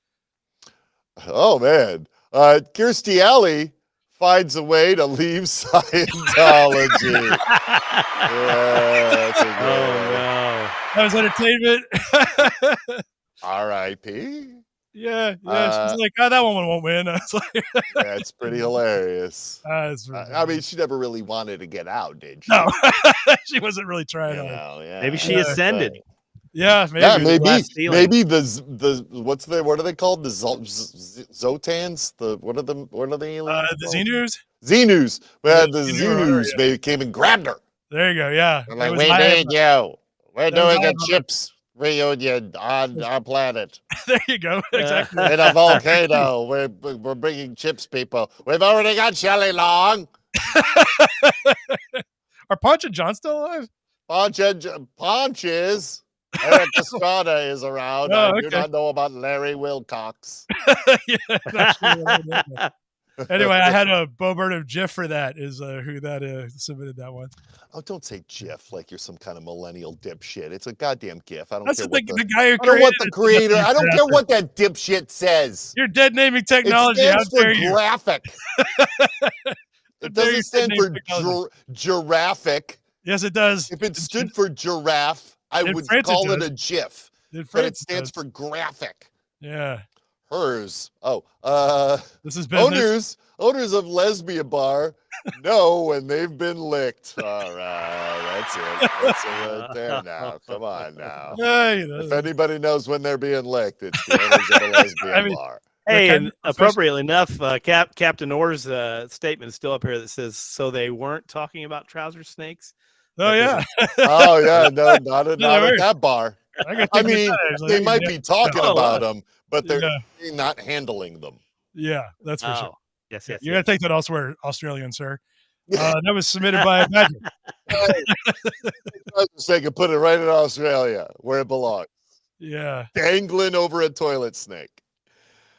Oh man, Kirstie Alley finds a way to leave Scientology. Yeah, that's a good one. No. That was entertainment. R.I.P. Yeah. She's like, that one won't win. I was like, Yeah, it's pretty hilarious. it's I mean, she never really wanted to get out, did she? no, she wasn't really trying. Yeah. Maybe she ascended. Yeah, maybe. Yeah, glass ceiling. maybe the what are they called? The Zotans? What are the aliens? The Xenus. Xenus. Well, the Xenu, Xenus yeah. maybe came and grabbed her. There you go. Yeah. I'm That like, was we my- need you. We're that was doing my- a chips reunion on our planet. There you go. Exactly. In a volcano. We're bringing chips people. We've already got Shelley Long. Are Ponch and John still alive? Ponch is. Eric Estrada is around. Oh, I do okay. not know about Larry Wilcox. Yeah, not sure. Anyway, I had a Bo Burnham GIF for that. Is who that submitted that one? Oh, don't say GIF like you're some kind of millennial dipshit. It's a goddamn GIF. I don't That's care the what guy who I don't know what the created creator. I don't care what that dipshit says. You're dead naming technology. It How stands for dare you? graphic. It dare you doesn't stand dead for name technology. giraffic. Yes, it does. If it stood for giraffe, I In would France it call it does. a GIF. In But France it stands does. for graphic. Yeah. Hers. Oh, This is business. owners of lesbian bar know when they've been licked. All right, that's it. That's it right there now. Come on now. Yeah, If anybody knows when they're being licked, it's the owners of a lesbian bar. Hey, kind and of profession- appropriately enough, Captain Orr's statement is still up here that says, "So they weren't talking about trouser snakes." Oh yeah. Oh yeah, no, not at weren't. that bar. I mean, they might be talking Oh, about them, but they're Yeah. not handling them. Yeah, that's for sure. Oh, yes. You got to take that elsewhere, Australian sir. That was submitted by Patrick. They could put it right in Australia where it belongs, Yeah. dangling over a toilet snake.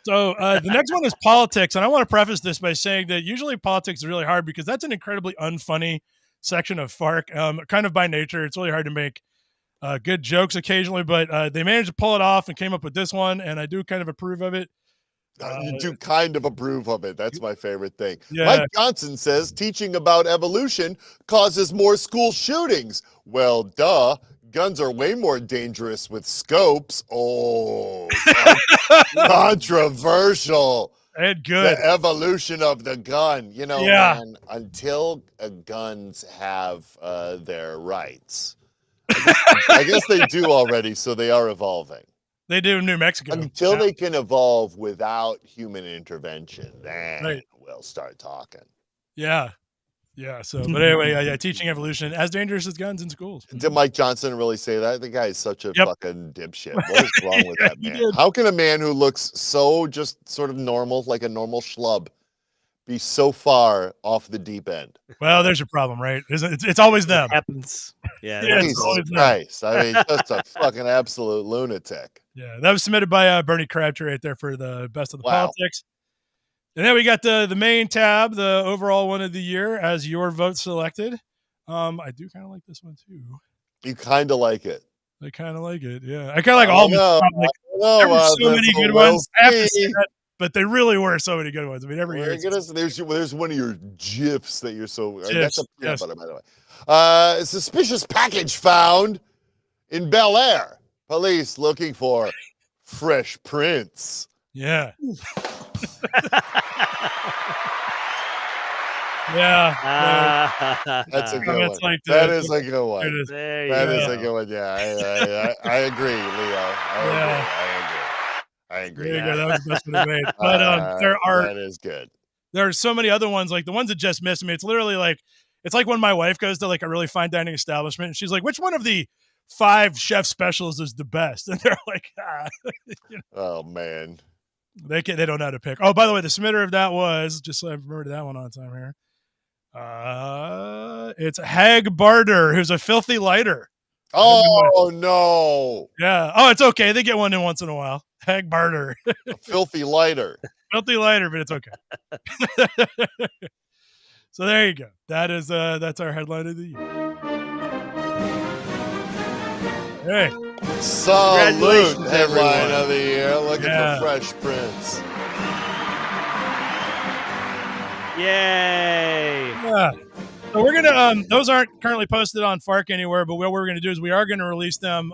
So the next one is politics, and I want to preface this by saying that usually politics is really hard because that's an incredibly unfunny section of FARC. Kind of by nature, it's really hard to make good jokes occasionally, but they managed to pull it off and came up with this one, and I do kind of approve of it. You do kind of approve of it. That's my favorite thing. Yeah. Mike Johnson says teaching about evolution causes more school shootings. Well, duh. Guns are way more dangerous with scopes. Oh, controversial. And good. The evolution of the gun. You know, Yeah. man, until guns have their rights. I guess they do already, so they are evolving. They do in New Mexico. Until Yeah. they can evolve without human intervention, then Right. we'll start talking. Yeah. Yeah. So, but anyway, yeah, teaching evolution as dangerous as guns in schools. Did Mike Johnson really say that? The guy is such a Yep. fucking dipshit. What is wrong with Yeah, that he man? did. How can a man who looks so just sort of normal, like a normal schlub, be so far off the deep end? Well, there's your problem, right? It's always them. Happens. Yeah. Yeah, it's Jesus always them. Christ. I mean, just a fucking absolute lunatic. Yeah, that was submitted by Bernie Crabtree right there for the best of the Wow. politics. And then we got the main tab, the overall one of the year as your vote selected. I do kind of like this one too. You kind of like it. I kind of like it. Yeah, I kind of like all of them. No, Like, no, there were so many good ones. I have to see. say that, but they really were so many good ones. I mean, every year. There's one of your GIFs that you're so. That's a GIFs, peanut yes. butter, by the way. A suspicious package found in Bel Air. Police looking for Fresh Prince. Yeah. Yeah. That's a good Comments one. like That is a good one. There That you is go. a good one. Yeah, I agree, Leo. I agree. There you go. That was the best one I made. But That is good. there are so many other ones, like the ones that just missed me. It's literally like, it's like when my wife goes to like a really fine dining establishment and she's like, which one of the 5 chef specials is the best? And they're like, you know, Oh man. they don't know how to pick. Oh, by the way, the submitter of that was, just so I remember that one on time here. It's Hag Barter, who's a filthy lighter. Oh no. Yeah. Oh, it's okay. They get one in once in a while. Hag Barter. A filthy lighter. Filthy lighter, but it's okay. So there you go. That's our headline of the year. Hey. Salute headline everyone. of the year. Looking for Fresh Prince. Yay. Yeah. So we're gonna those aren't currently posted on Fark anywhere, but what we're gonna do is we are gonna release them.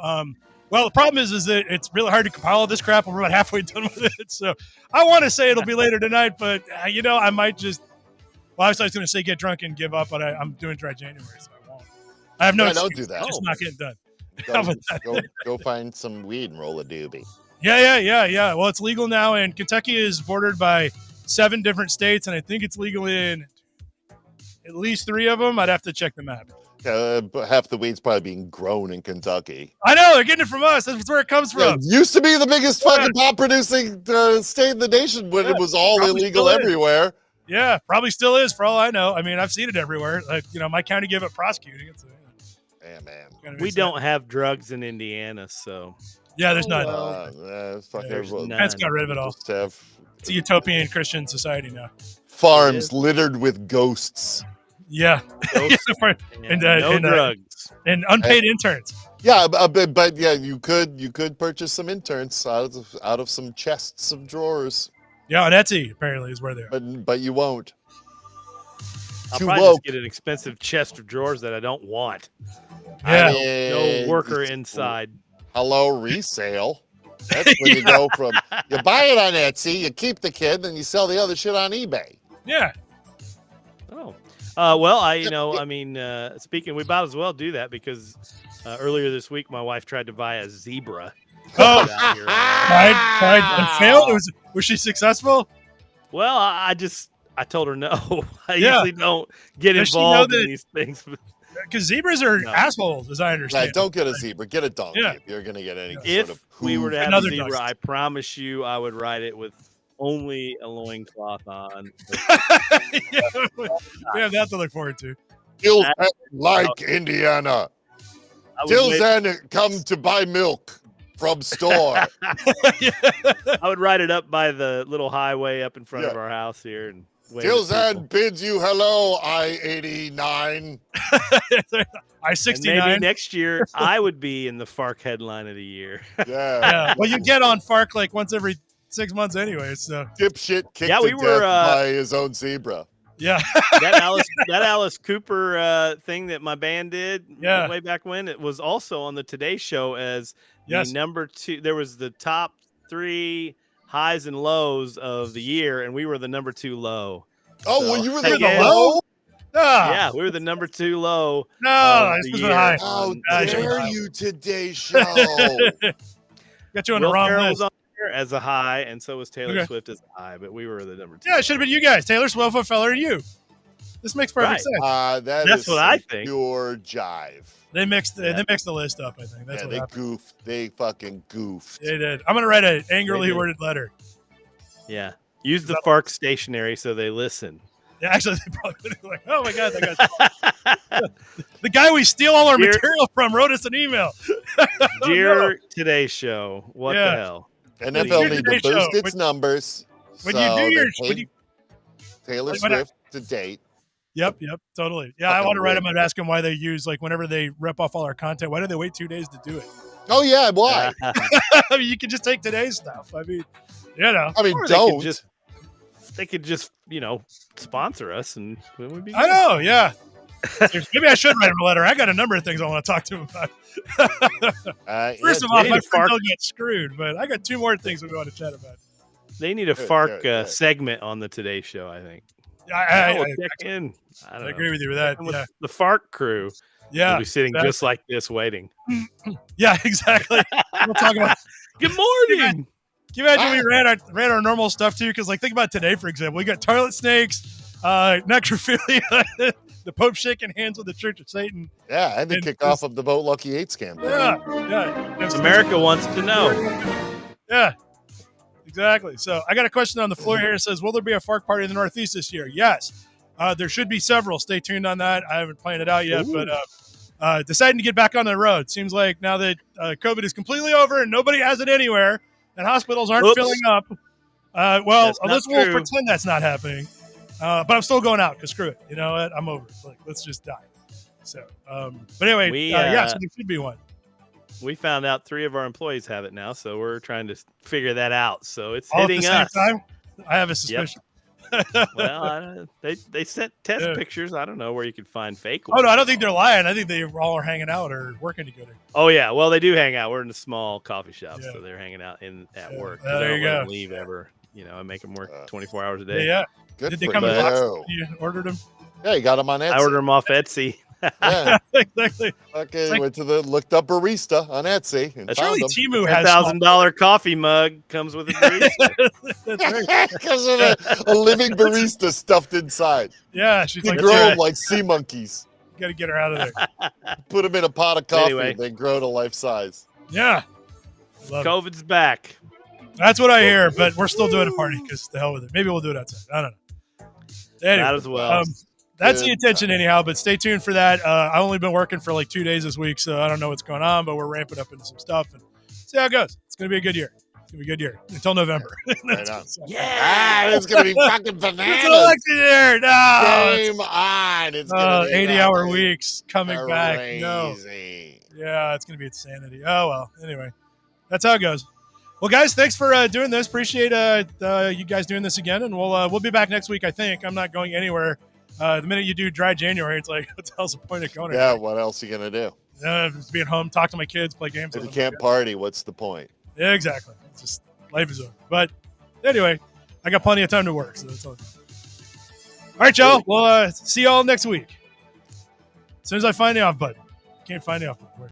Well, the problem is that it's really hard to compile all this crap, and we're about halfway done with it. So I want to say it'll be later tonight, but I might just. Well, I was going to say get drunk and give up, but I'm doing dry January, so I won't. I have no excuse. Don't do that. It's just not getting done. Go find some weed and roll a doobie. Yeah. Well, it's legal now, and Kentucky is bordered by 7 different states, and I think it's legal in at least 3 of them. I'd have to check the map. But half the weed's probably being grown in Kentucky. I know, they're getting it from us. That's where it comes from. Yeah, it used to be the biggest fucking pot producing state in the nation when it was all illegal everywhere. Yeah, probably still is for all I know. I mean, I've seen it everywhere. Like, my county gave up prosecuting it. So, yeah, man. We don't have drugs in Indiana, so. Yeah, there's none. Pence got rid of it all. It's a utopian Christian society now. Farms littered with ghosts. Yeah. and drugs. And unpaid interns. Yeah, but yeah, you could purchase some interns out of some chests of drawers. Yeah, on Etsy apparently is where they are. But you won't. I'll probably just get an expensive chest of drawers that I don't want. Yeah. No worker inside. Hello, resale. That's when you go from you buy it on Etsy, you keep the kid, then you sell the other shit on eBay. Yeah. Oh. Well, speaking, we might as well do that because earlier this week my wife tried to buy a zebra. Oh, tried and failed. Was she successful? Well, I told her no. I usually don't get involved in these things. Because zebras are assholes, as I understand. Right, don't get a zebra. Get a donkey if you're going to get any sort of If we were to have a zebra, I promise you I would ride it with only a loincloth on. We have that to look forward to. Till like Indiana. Till then, come to buy milk from store. I would ride it up by the little highway up in front of our house here. And Till then, bids you hello, I-89. I-69. Maybe next year I would be in the FARC headline of the year. Yeah. Well, you get on FARC like once every 6 months anyway. So dipshit kicked to death by his own zebra. Yeah. that Alice Cooper thing that my band did way back when, it was also on the Today Show as the number 2. There was the top 3 highs and lows of the year, and we were the number 2 low. Oh, well, you were the low? Yeah, we were the number 2 low. No, this was high. How dare you, Today Show? Got you on the wrong list. Was on there as a high, and so was Taylor Swift as a high, but we were the number 2. Yeah, it should have been you guys. Taylor Swift, Feller, and you. This makes perfect sense. That's what I think. Pure jive. They mixed the list up, I think. That's what happened. Goofed. They fucking goofed. They did. I'm going to write an angrily worded letter. Yeah. Use the FARC stationery so they listen. Yeah, actually, they probably would have like, oh my God, that guy's the guy we steal all our material from wrote us an email. Dear Today Show, what the hell? NFL need to boost its numbers. When you do your Taylor Swift to date. Yep, totally. Yeah, I want to write them and ask them why they use, like, whenever they rip off all our content, why do they wait 2 days to do it? Oh, yeah, why? I mean, you can just take today's stuff. I mean, don't. They could just, sponsor us and it would be I know, yeah. Maybe I should write them a letter. I got a number of things I want to talk to them about. First of all, my friend will get screwed, but I got 2 more things we want to chat about. They need a FARC segment on the Today Show, I think. I check in. I agree with you with that. Yeah. The FARC crew. Yeah. We'll be sitting just like this waiting. Yeah, exactly. We'll talk about Good morning. Can you imagine we ran our normal stuff too? Because think about today, for example, we got toilet snakes, necrophilia, the Pope shaking hands with the Church of Satan. Yeah, and the kickoff of the Vote Lucky 8 scandal. Yeah. America wants to know. Yeah, exactly. So I got a question on the floor here. It says, will there be a FARC party in the Northeast this year? Yes. There should be several. Stay tuned on that. I haven't planned it out yet, but deciding to get back on the road. Seems like now that COVID is completely over and nobody has it anywhere and hospitals aren't filling up. We'll pretend that's not happening. But I'm still going out because screw it. You know what? I'm over it. Let's just die. So, but anyway, so there should be one. We found out 3 of our employees have it now, so we're trying to figure that out. So it's all hitting at the same us. time? I have a suspicion. Yep. Well, they sent test pictures. I don't know where you could find fake ones. Oh, no, I don't think they're lying. I think they all are hanging out or working together. Oh, yeah. Well, they do hang out. We're in a small coffee shop, so they're hanging out at work. There you go. Leave ever. I make them work 24 hours a day. Yeah. Good. Did they come in boxes? You ordered them? Yeah, you got them on Etsy. I ordered them off Etsy. Yeah. Exactly. Okay, looked up barista on Etsy and found them. Temu has $10,000 coffee mug comes with a barista. That's right. Because of a living barista stuffed inside. Yeah, she's they grow them like sea monkeys. You got to get her out of there. Put them in a pot of coffee and they grow to life size. Yeah. COVID's back. That's what I hear, but we're still doing a party because the hell with it. Maybe we'll do it outside. I don't know. Anyway, that as well. That's the intention anyhow, but stay tuned for that. I've only been working for 2 days this week, so I don't know what's going on, but we're ramping up into some stuff and see how it goes. It's going to be a good year. It's going to be a good year until November. Yeah, it's going to be fucking bananas. It's election year. No. Game on. It's going to be 80-hour weeks coming crazy. Back. No. Yeah, it's going to be insanity. Oh, well, anyway, that's how it goes. Well, guys, thanks for doing this. Appreciate you guys doing this again, and we'll be back next week, I think. I'm not going anywhere. The minute you do dry January, it's like, what the hell's the point of going? Yeah, what else are you going to do? Just be at home, talk to my kids, play games. If you can't party, what's the point? Yeah, exactly. It's just life is over. But anyway, I got plenty of time to work, so that's all. All right, y'all. We'll see y'all next week. As soon as I find the off button. Can't find the off button.